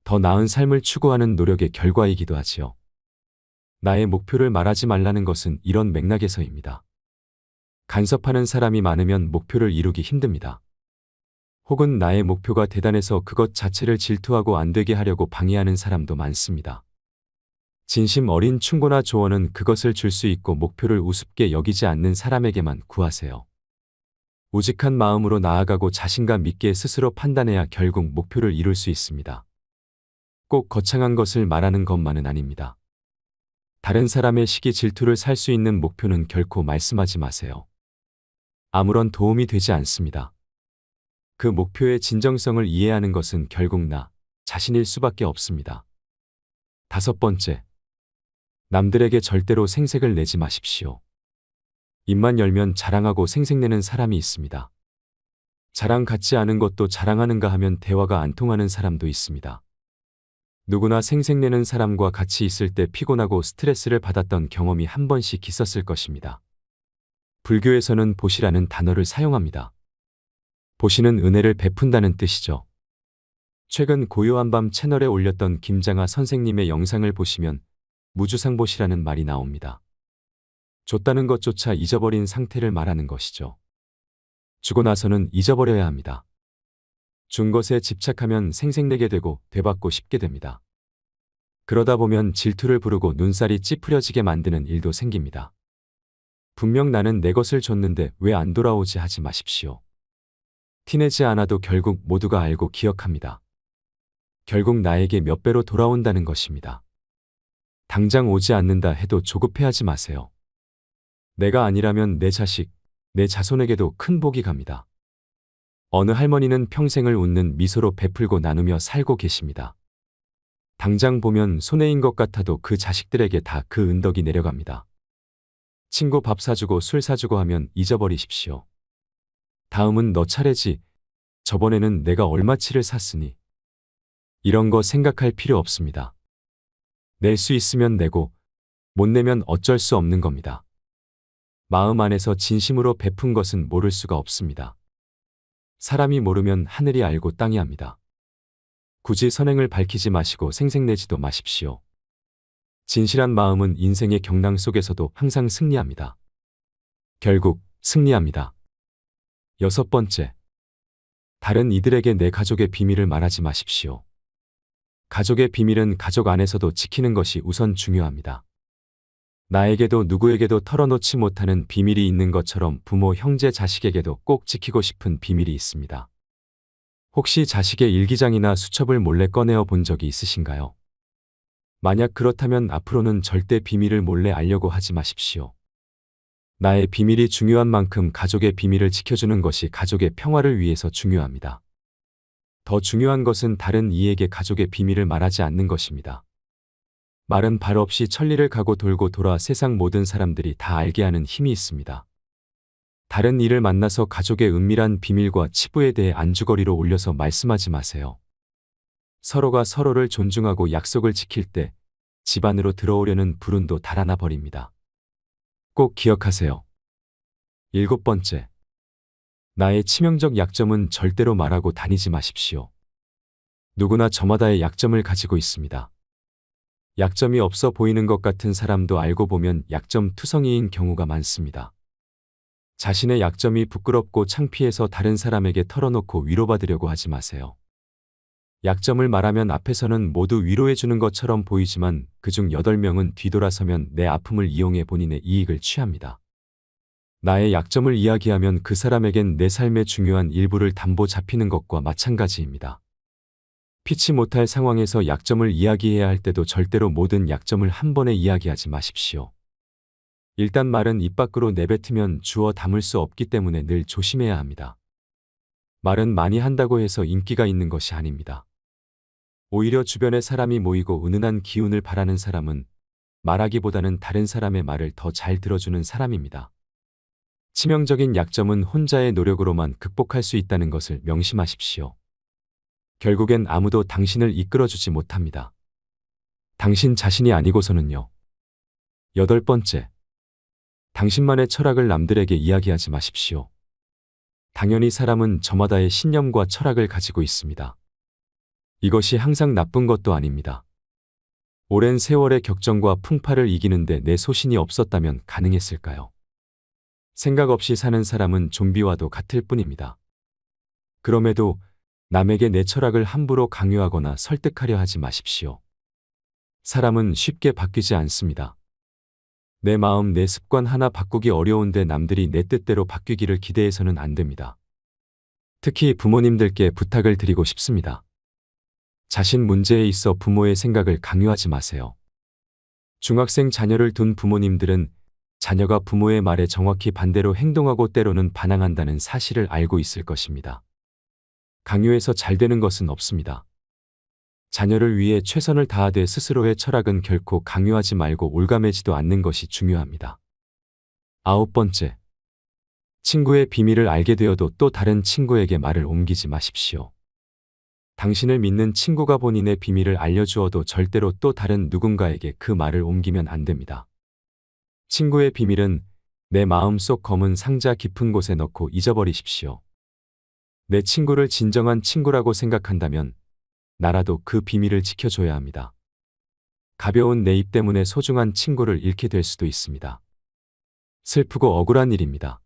더 나은 삶을 추구하는 노력의 결과이기도 하지요. 나의 목표를 말하지 말라는 것은 이런 맥락에서입니다. 간섭하는 사람이 많으면 목표를 이루기 힘듭니다. 혹은 나의 목표가 대단해서 그것 자체를 질투하고 안 되게 하려고 방해하는 사람도 많습니다. 진심 어린 충고나 조언은 그것을 줄 수 있고 목표를 우습게 여기지 않는 사람에게만 구하세요. 우직한 마음으로 나아가고 자신감 있게 스스로 판단해야 결국 목표를 이룰 수 있습니다. 꼭 거창한 것을 말하는 것만은 아닙니다. 다른 사람의 시기 질투를 살 수 있는 목표는 결코 말씀하지 마세요. 아무런 도움이 되지 않습니다. 그 목표의 진정성을 이해하는 것은 결국 나 자신일 수밖에 없습니다. 다섯 번째, 남들에게 절대로 생색을 내지 마십시오. 입만 열면 자랑하고 생색내는 사람이 있습니다. 자랑 같지 않은 것도 자랑하는가 하면 대화가 안 통하는 사람도 있습니다. 누구나 생색내는 사람과 같이 있을 때 피곤하고 스트레스를 받았던 경험이 한 번씩 있었을 것입니다. 불교에서는 보시라는 단어를 사용합니다. 보시는 은혜를 베푼다는 뜻이죠. 최근 고요한밤 채널에 올렸던 김장하 선생님의 영상을 보시면 무주상보시라는 말이 나옵니다. 줬다는 것조차 잊어버린 상태를 말하는 것이죠. 주고 나서는 잊어버려야 합니다. 준 것에 집착하면 생색내게 되고 되받고 싶게 됩니다. 그러다 보면 질투를 부르고 눈살이 찌푸려지게 만드는 일도 생깁니다. 분명 나는 내 것을 줬는데 왜 안 돌아오지 하지 마십시오. 티내지 않아도 결국 모두가 알고 기억합니다. 결국 나에게 몇 배로 돌아온다는 것입니다. 당장 오지 않는다 해도 조급해하지 마세요. 내가 아니라면 내 자식, 내 자손에게도 큰 복이 갑니다. 어느 할머니는 평생을 웃는 미소로 베풀고 나누며 살고 계십니다. 당장 보면 손해인 것 같아도 그 자식들에게 다 그 은덕이 내려갑니다. 친구 밥 사주고 술 사주고 하면 잊어버리십시오. 다음은 너 차례지. 저번에는 내가 얼마치를 샀으니. 이런 거 생각할 필요 없습니다. 낼 수 있으면 내고 못 내면 어쩔 수 없는 겁니다. 마음 안에서 진심으로 베푼 것은 모를 수가 없습니다. 사람이 모르면 하늘이 알고 땅이 압니다. 굳이 선행을 밝히지 마시고 생색내지도 마십시오. 진실한 마음은 인생의 경랑 속에서도 항상 승리합니다. 결국 승리합니다. 여섯 번째, 다른 이들에게 내 가족의 비밀을 말하지 마십시오. 가족의 비밀은 가족 안에서도 지키는 것이 우선 중요합니다. 나에게도 누구에게도 털어놓지 못하는 비밀이 있는 것처럼 부모, 형제, 자식에게도 꼭 지키고 싶은 비밀이 있습니다. 혹시 자식의 일기장이나 수첩을 몰래 꺼내어 본 적이 있으신가요? 만약 그렇다면 앞으로는 절대 비밀을 몰래 알려고 하지 마십시오. 나의 비밀이 중요한 만큼 가족의 비밀을 지켜주는 것이 가족의 평화를 위해서 중요합니다. 더 중요한 것은 다른 이에게 가족의 비밀을 말하지 않는 것입니다. 말은 발 없이 천리를 가고 돌고 돌아 세상 모든 사람들이 다 알게 하는 힘이 있습니다. 다른 이를 만나서 가족의 은밀한 비밀과 치부에 대해 안주거리로 올려서 말씀하지 마세요. 서로가 서로를 존중하고 약속을 지킬 때 집안으로 들어오려는 불운도 달아나 버립니다. 꼭 기억하세요. 7번째. 나의 치명적 약점은 절대로 말하고 다니지 마십시오. 누구나 저마다의 약점을 가지고 있습니다. 약점이 없어 보이는 것 같은 사람도 알고 보면 약점 투성이인 경우가 많습니다. 자신의 약점이 부끄럽고 창피해서 다른 사람에게 털어놓고 위로받으려고 하지 마세요. 약점을 말하면 앞에서는 모두 위로해주는 것처럼 보이지만 그중 8명은 뒤돌아서면 내 아픔을 이용해 본인의 이익을 취합니다. 나의 약점을 이야기하면 그 사람에겐 내 삶의 중요한 일부를 담보 잡히는 것과 마찬가지입니다. 피치 못할 상황에서 약점을 이야기해야 할 때도 절대로 모든 약점을 한 번에 이야기하지 마십시오. 일단 말은 입 밖으로 내뱉으면 주워 담을 수 없기 때문에 늘 조심해야 합니다. 말은 많이 한다고 해서 인기가 있는 것이 아닙니다. 오히려 주변에 사람이 모이고 은은한 기운을 바라는 사람은 말하기보다는 다른 사람의 말을 더 잘 들어주는 사람입니다. 치명적인 약점은 혼자의 노력으로만 극복할 수 있다는 것을 명심하십시오. 결국엔 아무도 당신을 이끌어주지 못합니다. 당신 자신이 아니고서는요. 8번째. 당신만의 철학을 남들에게 이야기하지 마십시오. 당연히 사람은 저마다의 신념과 철학을 가지고 있습니다. 이것이 항상 나쁜 것도 아닙니다. 오랜 세월의 격정과 풍파를 이기는데 내 소신이 없었다면 가능했을까요? 생각 없이 사는 사람은 좀비와도 같을 뿐입니다. 그럼에도 남에게 내 철학을 함부로 강요하거나 설득하려 하지 마십시오. 사람은 쉽게 바뀌지 않습니다. 내 마음, 내 습관 하나 바꾸기 어려운데 남들이 내 뜻대로 바뀌기를 기대해서는 안 됩니다. 특히 부모님들께 부탁을 드리고 싶습니다. 자신 문제에 있어 부모의 생각을 강요하지 마세요. 중학생 자녀를 둔 부모님들은 자녀가 부모의 말에 정확히 반대로 행동하고 때로는 반항한다는 사실을 알고 있을 것입니다. 강요해서 잘 되는 것은 없습니다. 자녀를 위해 최선을 다하되 스스로의 철학은 결코 강요하지 말고 올가매지도 않는 것이 중요합니다. 9번째. 친구의 비밀을 알게 되어도 또 다른 친구에게 말을 옮기지 마십시오. 당신을 믿는 친구가 본인의 비밀을 알려주어도 절대로 또 다른 누군가에게 그 말을 옮기면 안 됩니다. 친구의 비밀은 내 마음속 검은 상자 깊은 곳에 넣고 잊어버리십시오. 내 친구를 진정한 친구라고 생각한다면 나라도 그 비밀을 지켜줘야 합니다. 가벼운 내 입 때문에 소중한 친구를 잃게 될 수도 있습니다. 슬프고 억울한 일입니다.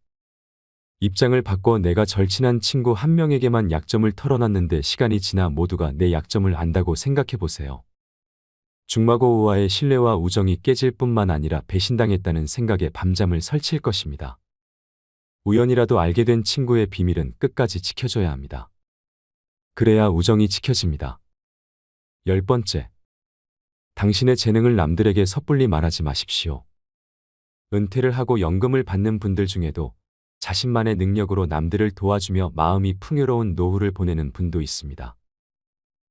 입장을 바꿔 내가 절친한 친구 한 명에게만 약점을 털어놨는데 시간이 지나 모두가 내 약점을 안다고 생각해 보세요. 중마고우와의 신뢰와 우정이 깨질 뿐만 아니라 배신당했다는 생각에 밤잠을 설칠 것입니다. 우연이라도 알게 된 친구의 비밀은 끝까지 지켜줘야 합니다. 그래야 우정이 지켜집니다. 10번째. 당신의 재능을 남들에게 섣불리 말하지 마십시오. 은퇴를 하고 연금을 받는 분들 중에도 자신만의 능력으로 남들을 도와주며 마음이 풍요로운 노후를 보내는 분도 있습니다.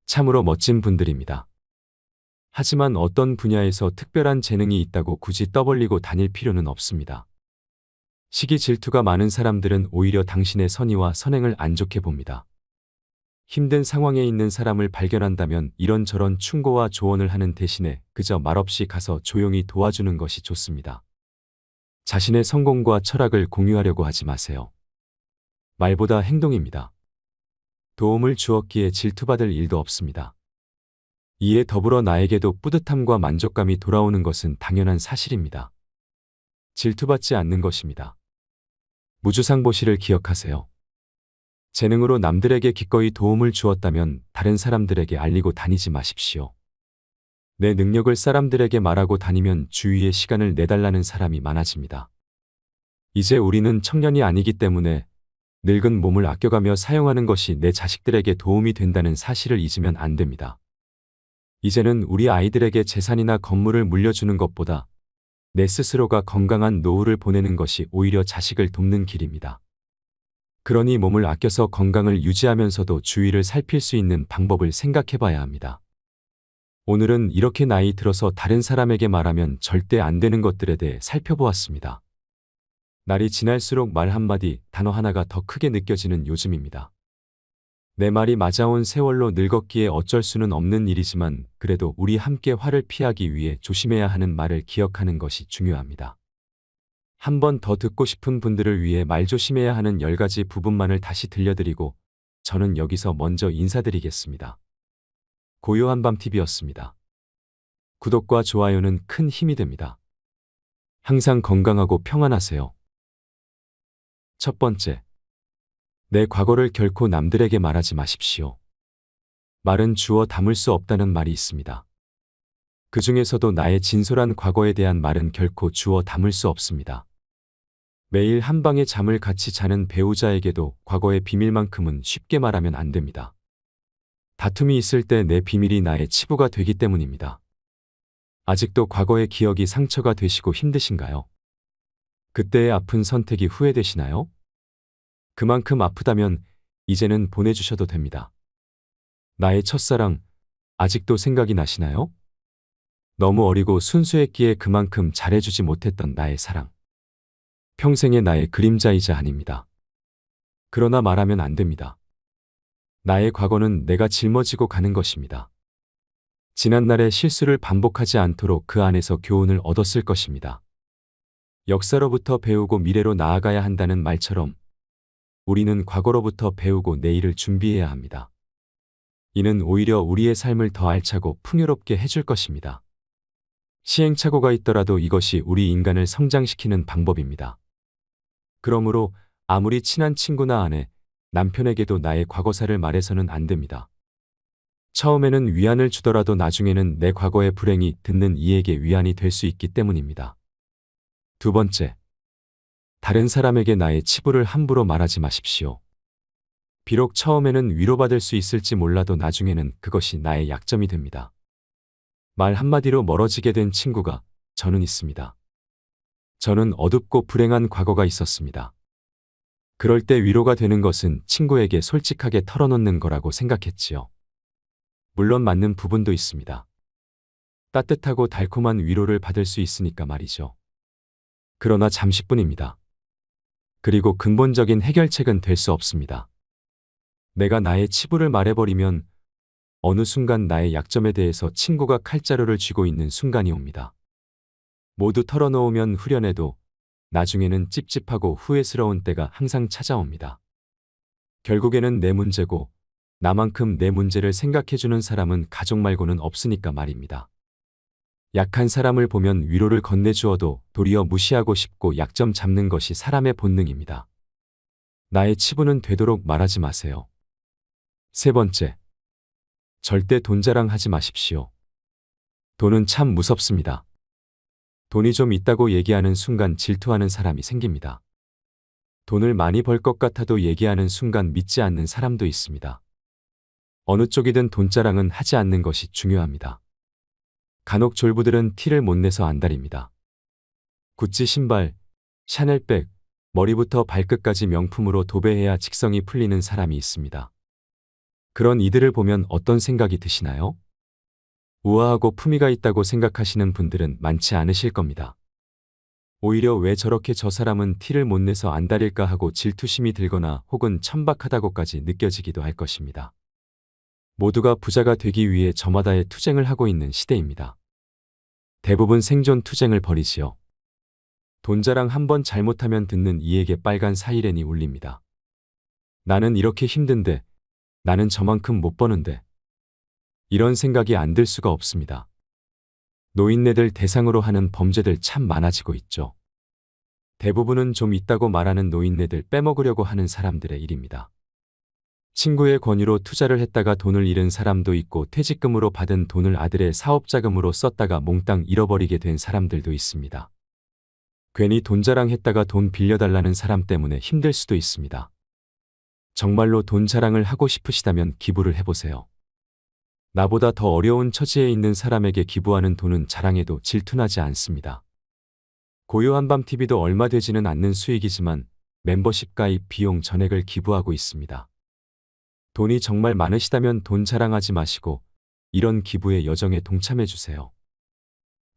참으로 멋진 분들입니다. 하지만 어떤 분야에서 특별한 재능이 있다고 굳이 떠벌리고 다닐 필요는 없습니다. 시기 질투가 많은 사람들은 오히려 당신의 선의와 선행을 안 좋게 봅니다. 힘든 상황에 있는 사람을 발견한다면 이런저런 충고와 조언을 하는 대신에 그저 말없이 가서 조용히 도와주는 것이 좋습니다. 자신의 성공과 철학을 공유하려고 하지 마세요. 말보다 행동입니다. 도움을 주었기에 질투받을 일도 없습니다. 이에 더불어 나에게도 뿌듯함과 만족감이 돌아오는 것은 당연한 사실입니다. 질투받지 않는 것입니다. 무주상보시를 기억하세요. 재능으로 남들에게 기꺼이 도움을 주었다면 다른 사람들에게 알리고 다니지 마십시오. 내 능력을 사람들에게 말하고 다니면 주위에 시간을 내달라는 사람이 많아집니다. 이제 우리는 청년이 아니기 때문에 늙은 몸을 아껴가며 사용하는 것이 내 자식들에게 도움이 된다는 사실을 잊으면 안 됩니다. 이제는 우리 아이들에게 재산이나 건물을 물려주는 것보다 내 스스로가 건강한 노후를 보내는 것이 오히려 자식을 돕는 길입니다. 그러니 몸을 아껴서 건강을 유지하면서도 주위를 살필 수 있는 방법을 생각해 봐야 합니다. 오늘은 이렇게 나이 들어서 다른 사람에게 말하면 절대 안 되는 것들에 대해 살펴보았습니다. 날이 지날수록 말 한마디, 단어 하나가 더 크게 느껴지는 요즘입니다. 내 말이 맞아온 세월로 늙었기에 어쩔 수는 없는 일이지만 그래도 우리 함께 화를 피하기 위해 조심해야 하는 말을 기억하는 것이 중요합니다. 한 번 더 듣고 싶은 분들을 위해 말 조심해야 하는 10가지 부분만을 다시 들려드리고 저는 여기서 먼저 인사드리겠습니다. 고요한 밤TV였습니다. 구독과 좋아요는 큰 힘이 됩니다. 항상 건강하고 평안하세요. 첫 번째, 내 과거를 결코 남들에게 말하지 마십시오. 말은 주워 담을 수 없다는 말이 있습니다. 그 중에서도 나의 진솔한 과거에 대한 말은 결코 주워 담을 수 없습니다. 매일 한 방의 잠을 같이 자는 배우자에게도 과거의 비밀만큼은 쉽게 말하면 안 됩니다. 다툼이 있을 때 내 비밀이 나의 치부가 되기 때문입니다. 아직도 과거의 기억이 상처가 되시고 힘드신가요? 그때의 아픈 선택이 후회되시나요? 그만큼 아프다면 이제는 보내주셔도 됩니다. 나의 첫사랑, 아직도 생각이 나시나요? 너무 어리고 순수했기에 그만큼 잘해주지 못했던 나의 사랑. 평생의 나의 그림자이자 아닙니다. 그러나 말하면 안 됩니다. 나의 과거는 내가 짊어지고 가는 것입니다. 지난날의 실수를 반복하지 않도록 그 안에서 교훈을 얻었을 것입니다. 역사로부터 배우고 미래로 나아가야 한다는 말처럼 우리는 과거로부터 배우고 내일을 준비해야 합니다. 이는 오히려 우리의 삶을 더 알차고 풍요롭게 해줄 것입니다. 시행착오가 있더라도 이것이 우리 인간을 성장시키는 방법입니다. 그러므로 아무리 친한 친구나 아내, 남편에게도 나의 과거사를 말해서는 안 됩니다. 처음에는 위안을 주더라도 나중에는 내 과거의 불행이 듣는 이에게 위안이 될 수 있기 때문입니다. 두 번째, 다른 사람에게 나의 치부를 함부로 말하지 마십시오. 비록 처음에는 위로받을 수 있을지 몰라도 나중에는 그것이 나의 약점이 됩니다. 말 한마디로 멀어지게 된 친구가 저는 있습니다. 저는 어둡고 불행한 과거가 있었습니다. 그럴 때 위로가 되는 것은 친구에게 솔직하게 털어놓는 거라고 생각했지요. 물론 맞는 부분도 있습니다. 따뜻하고 달콤한 위로를 받을 수 있으니까 말이죠. 그러나 잠시뿐입니다. 그리고 근본적인 해결책은 될 수 없습니다. 내가 나의 치부를 말해버리면 어느 순간 나의 약점에 대해서 친구가 칼자루를 쥐고 있는 순간이 옵니다. 모두 털어놓으면 후련해도 나중에는 찝찝하고 후회스러운 때가 항상 찾아옵니다. 결국에는 내 문제고 나만큼 내 문제를 생각해주는 사람은 가족 말고는 없으니까 말입니다. 약한 사람을 보면 위로를 건네주어도 도리어 무시하고 싶고 약점 잡는 것이 사람의 본능입니다. 나의 치부는 되도록 말하지 마세요. 세 번째, 절대 돈 자랑하지 마십시오. 돈은 참 무섭습니다. 돈이 좀 있다고 얘기하는 순간 질투하는 사람이 생깁니다. 돈을 많이 벌 것 같아도 얘기하는 순간 믿지 않는 사람도 있습니다. 어느 쪽이든 돈 자랑은 하지 않는 것이 중요합니다. 간혹 졸부들은 티를 못 내서 안달입니다. 구찌 신발, 샤넬백, 머리부터 발끝까지 명품으로 도배해야 직성이 풀리는 사람이 있습니다. 그런 이들을 보면 어떤 생각이 드시나요? 우아하고 품위가 있다고 생각하시는 분들은 많지 않으실 겁니다. 오히려 왜 저렇게 저 사람은 티를 못 내서 안달일까 하고 질투심이 들거나 혹은 천박하다고까지 느껴지기도 할 것입니다. 모두가 부자가 되기 위해 저마다의 투쟁을 하고 있는 시대입니다. 대부분 생존 투쟁을 벌이지요. 돈 자랑 한번 잘못하면 듣는 이에게 빨간 사이렌이 울립니다. 나는 이렇게 힘든데, 나는 저만큼 못 버는데. 이런 생각이 안 들 수가 없습니다. 노인네들 대상으로 하는 범죄들 참 많아지고 있죠. 대부분은 좀 있다고 말하는 노인네들 빼먹으려고 하는 사람들의 일입니다. 친구의 권유로 투자를 했다가 돈을 잃은 사람도 있고 퇴직금으로 받은 돈을 아들의 사업자금으로 썼다가 몽땅 잃어버리게 된 사람들도 있습니다. 괜히 돈 자랑했다가 돈 빌려달라는 사람 때문에 힘들 수도 있습니다. 정말로 돈 자랑을 하고 싶으시다면 기부를 해보세요. 나보다 더 어려운 처지에 있는 사람에게 기부하는 돈은 자랑해도 질투나지 않습니다. 고요한밤TV도 얼마 되지는 않는 수익이지만 멤버십 가입 비용 전액을 기부하고 있습니다. 돈이 정말 많으시다면 돈 자랑하지 마시고 이런 기부의 여정에 동참해 주세요.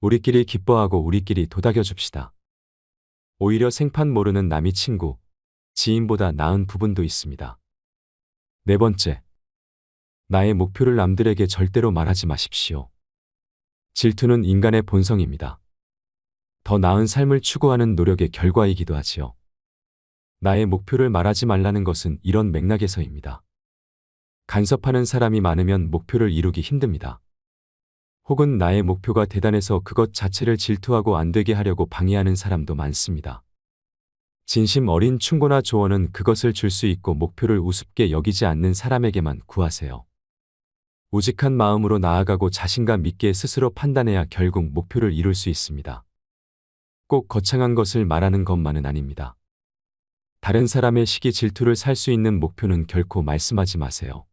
우리끼리 기뻐하고 우리끼리 도닥여 줍시다. 오히려 생판 모르는 남이 친구, 지인보다 나은 부분도 있습니다. 네 번째, 나의 목표를 남들에게 절대로 말하지 마십시오. 질투는 인간의 본성입니다. 더 나은 삶을 추구하는 노력의 결과이기도 하지요. 나의 목표를 말하지 말라는 것은 이런 맥락에서입니다. 간섭하는 사람이 많으면 목표를 이루기 힘듭니다. 혹은 나의 목표가 대단해서 그것 자체를 질투하고 안 되게 하려고 방해하는 사람도 많습니다. 진심 어린 충고나 조언은 그것을 줄 수 있고 목표를 우습게 여기지 않는 사람에게만 구하세요. 우직한 마음으로 나아가고 자신감 있게 스스로 판단해야 결국 목표를 이룰 수 있습니다. 꼭 거창한 것을 말하는 것만은 아닙니다. 다른 사람의 시기 질투를 살 수 있는 목표는 결코 말씀하지 마세요.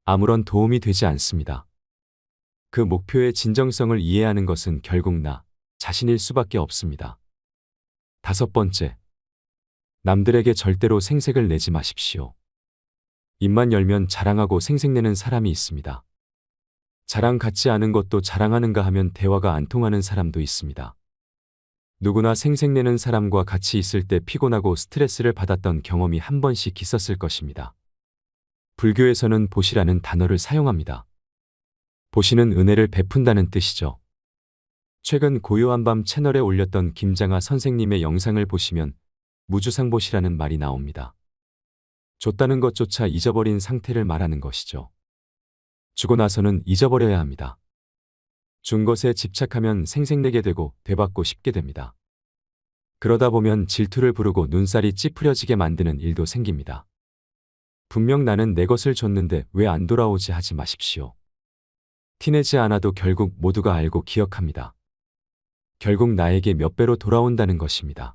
아무런 도움이 되지 않습니다. 그 목표의 진정성을 이해하는 것은 결국 나 자신일 수밖에 없습니다. 다섯 번째, 남들에게 절대로 생색을 내지 마십시오. 입만 열면 자랑하고 생색내는 사람이 있습니다. 자랑 같지 않은 것도 자랑하는가 하면 대화가 안 통하는 사람도 있습니다. 누구나 생색내는 사람과 같이 있을 때 피곤하고 스트레스를 받았던 경험이 한 번씩 있었을 것입니다. 불교에서는 보시라는 단어를 사용합니다. 보시는 은혜를 베푼다는 뜻이죠. 최근 고요한밤 채널에 올렸던 김장하 선생님의 영상을 보시면 무주상보시라는 말이 나옵니다. 줬다는 것조차 잊어버린 상태를 말하는 것이죠. 주고 나서는 잊어버려야 합니다. 준 것에 집착하면 생색내게 되고 되받고 싶게 됩니다. 그러다 보면 질투를 부르고 눈살이 찌푸려지게 만드는 일도 생깁니다. 분명 나는 내 것을 줬는데 왜 안 돌아오지 하지 마십시오. 티내지 않아도 결국 모두가 알고 기억합니다. 결국 나에게 몇 배로 돌아온다는 것입니다.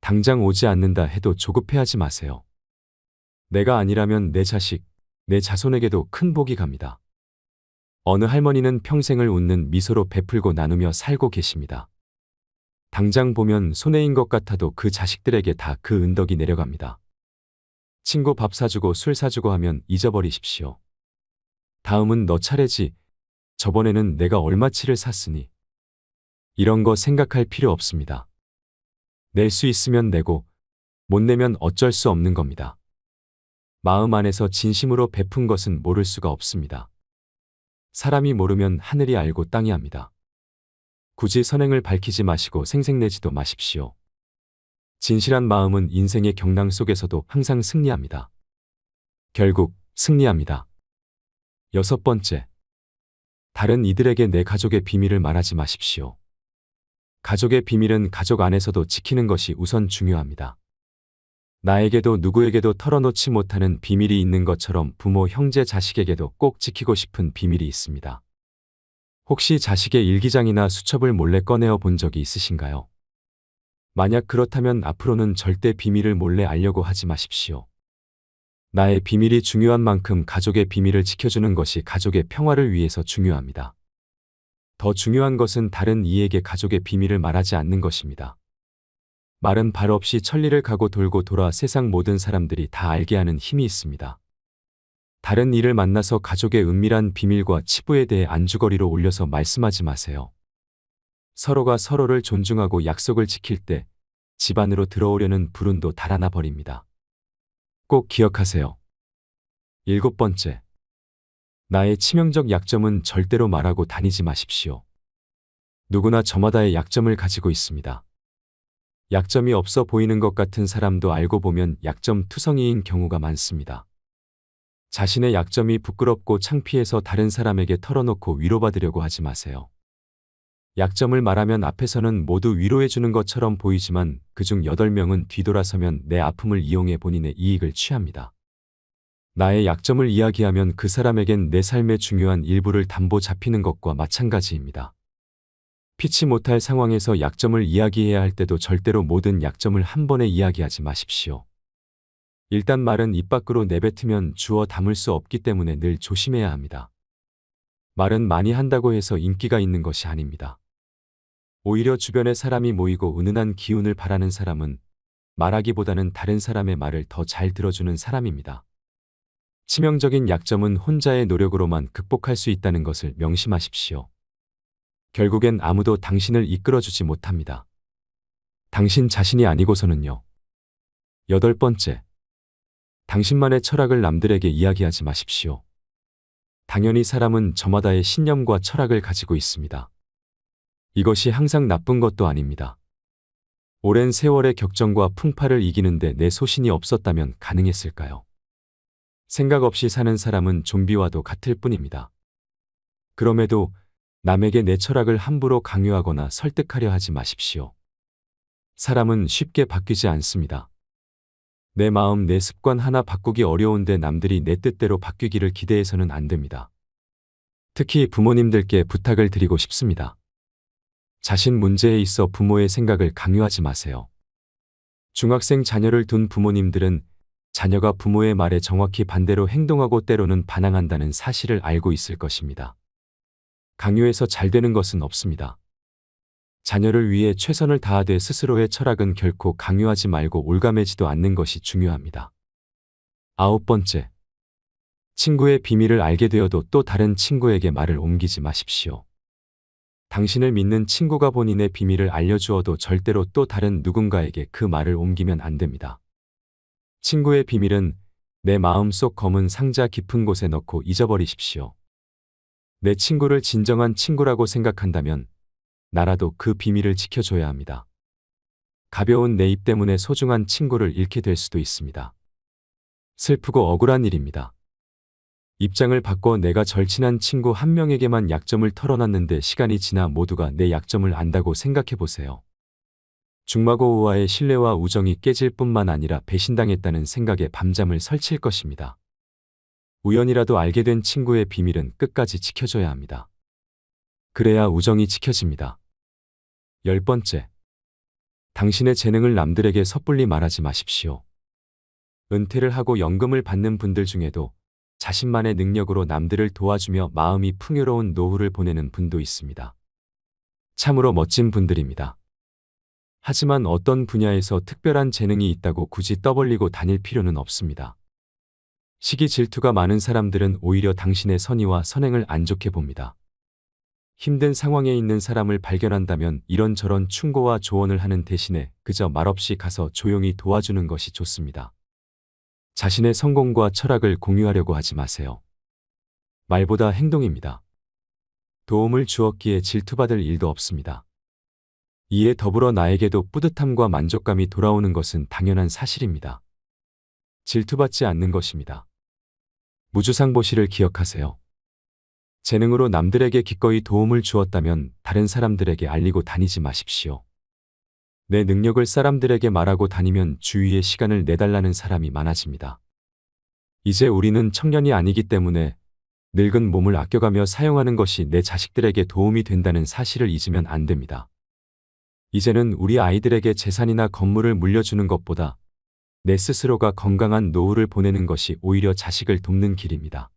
당장 오지 않는다 해도 조급해하지 마세요. 내가 아니라면 내 자식, 내 자손에게도 큰 복이 갑니다. 어느 할머니는 평생을 웃는 미소로 베풀고 나누며 살고 계십니다. 당장 보면 손해인 것 같아도 그 자식들에게 다 그 은덕이 내려갑니다. 친구 밥 사주고 술 사주고 하면 잊어버리십시오. 다음은 너 차례지. 저번에는 내가 얼마치를 샀으니. 이런 거 생각할 필요 없습니다. 낼 수 있으면 내고 못 내면 어쩔 수 없는 겁니다. 마음 안에서 진심으로 베푼 것은 모를 수가 없습니다. 사람이 모르면 하늘이 알고 땅이 압니다. 굳이 선행을 밝히지 마시고 생색내지도 마십시오. 진실한 마음은 인생의 경랑 속에서도 항상 승리합니다. 결국 승리합니다. 여섯 번째, 다른 이들에게 내 가족의 비밀을 말하지 마십시오. 가족의 비밀은 가족 안에서도 지키는 것이 우선 중요합니다. 나에게도 누구에게도 털어놓지 못하는 비밀이 있는 것처럼 부모, 형제, 자식에게도 꼭 지키고 싶은 비밀이 있습니다. 혹시 자식의 일기장이나 수첩을 몰래 꺼내어 본 적이 있으신가요? 만약 그렇다면 앞으로는 절대 비밀을 몰래 알려고 하지 마십시오. 나의 비밀이 중요한 만큼 가족의 비밀을 지켜주는 것이 가족의 평화를 위해서 중요합니다. 더 중요한 것은 다른 이에게 가족의 비밀을 말하지 않는 것입니다. 말은 발 없이 천리를 가고 돌고 돌아 세상 모든 사람들이 다 알게 하는 힘이 있습니다. 다른 이를 만나서 가족의 은밀한 비밀과 치부에 대해 안주거리로 올려서 말씀하지 마세요. 서로가 서로를 존중하고 약속을 지킬 때 집안으로 들어오려는 불운도 달아나 버립니다. 꼭 기억하세요. 일곱 번째, 나의 치명적 약점은 절대로 말하고 다니지 마십시오. 누구나 저마다의 약점을 가지고 있습니다. 약점이 없어 보이는 것 같은 사람도 알고 보면 약점 투성이인 경우가 많습니다. 자신의 약점이 부끄럽고 창피해서 다른 사람에게 털어놓고 위로받으려고 하지 마세요. 약점을 말하면 앞에서는 모두 위로해주는 것처럼 보이지만 그중 8명은 뒤돌아서면 내 아픔을 이용해 본인의 이익을 취합니다. 나의 약점을 이야기하면 그 사람에겐 내 삶의 중요한 일부를 담보 잡히는 것과 마찬가지입니다. 피치 못할 상황에서 약점을 이야기해야 할 때도 절대로 모든 약점을 한 번에 이야기하지 마십시오. 일단 말은 입 밖으로 내뱉으면 주워 담을 수 없기 때문에 늘 조심해야 합니다. 말은 많이 한다고 해서 인기가 있는 것이 아닙니다. 오히려 주변에 사람이 모이고 은은한 기운을 바라는 사람은 말하기보다는 다른 사람의 말을 더 잘 들어주는 사람입니다. 치명적인 약점은 혼자의 노력으로만 극복할 수 있다는 것을 명심하십시오. 결국엔 아무도 당신을 이끌어주지 못합니다. 당신 자신이 아니고서는요. 8번째. 당신만의 철학을 남들에게 이야기하지 마십시오. 당연히 사람은 저마다의 신념과 철학을 가지고 있습니다. 이것이 항상 나쁜 것도 아닙니다. 오랜 세월의 격정과 풍파를 이기는데 내 소신이 없었다면 가능했을까요? 생각 없이 사는 사람은 좀비와도 같을 뿐입니다. 그럼에도 남에게 내 철학을 함부로 강요하거나 설득하려 하지 마십시오. 사람은 쉽게 바뀌지 않습니다. 내 마음, 내 습관 하나 바꾸기 어려운데 남들이 내 뜻대로 바뀌기를 기대해서는 안 됩니다. 특히 부모님들께 부탁을 드리고 싶습니다. 자신 문제에 있어 부모의 생각을 강요하지 마세요. 중학생 자녀를 둔 부모님들은 자녀가 부모의 말에 정확히 반대로 행동하고 때로는 반항한다는 사실을 알고 있을 것입니다. 강요해서 잘 되는 것은 없습니다. 자녀를 위해 최선을 다하되 스스로의 철학은 결코 강요하지 말고 올가매지도 않는 것이 중요합니다. 9번째. 친구의 비밀을 알게 되어도 또 다른 친구에게 말을 옮기지 마십시오. 당신을 믿는 친구가 본인의 비밀을 알려주어도 절대로 또 다른 누군가에게 그 말을 옮기면 안 됩니다. 친구의 비밀은 내 마음속 검은 상자 깊은 곳에 넣고 잊어버리십시오. 내 친구를 진정한 친구라고 생각한다면 나라도 그 비밀을 지켜줘야 합니다. 가벼운 내 입 때문에 소중한 친구를 잃게 될 수도 있습니다. 슬프고 억울한 일입니다. 입장을 바꿔 내가 절친한 친구 한 명에게만 약점을 털어놨는데 시간이 지나 모두가 내 약점을 안다고 생각해 보세요. 중마고우와의 신뢰와 우정이 깨질 뿐만 아니라 배신당했다는 생각에 밤잠을 설칠 것입니다. 우연이라도 알게 된 친구의 비밀은 끝까지 지켜줘야 합니다. 그래야 우정이 지켜집니다. 10번째. 당신의 재능을 남들에게 섣불리 말하지 마십시오. 은퇴를 하고 연금을 받는 분들 중에도 자신만의 능력으로 남들을 도와주며 마음이 풍요로운 노후를 보내는 분도 있습니다. 참으로 멋진 분들입니다. 하지만 어떤 분야에서 특별한 재능이 있다고 굳이 떠벌리고 다닐 필요는 없습니다. 시기 질투가 많은 사람들은 오히려 당신의 선의와 선행을 안 좋게 봅니다. 힘든 상황에 있는 사람을 발견한다면 이런저런 충고와 조언을 하는 대신에 그저 말없이 가서 조용히 도와주는 것이 좋습니다. 자신의 성공과 철학을 공유하려고 하지 마세요. 말보다 행동입니다. 도움을 주었기에 질투받을 일도 없습니다. 이에 더불어 나에게도 뿌듯함과 만족감이 돌아오는 것은 당연한 사실입니다. 질투받지 않는 것입니다. 무주상보시를 기억하세요. 재능으로 남들에게 기꺼이 도움을 주었다면 다른 사람들에게 알리고 다니지 마십시오. 내 능력을 사람들에게 말하고 다니면 주위에 시간을 내달라는 사람이 많아집니다. 이제 우리는 청년이 아니기 때문에 늙은 몸을 아껴가며 사용하는 것이 내 자식들에게 도움이 된다는 사실을 잊으면 안 됩니다. 이제는 우리 아이들에게 재산이나 건물을 물려주는 것보다 내 스스로가 건강한 노후를 보내는 것이 오히려 자식을 돕는 길입니다.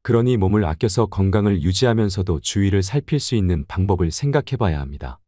그러니 몸을 아껴서 건강을 유지하면서도 주위를 살필 수 있는 방법을 생각해 봐야 합니다.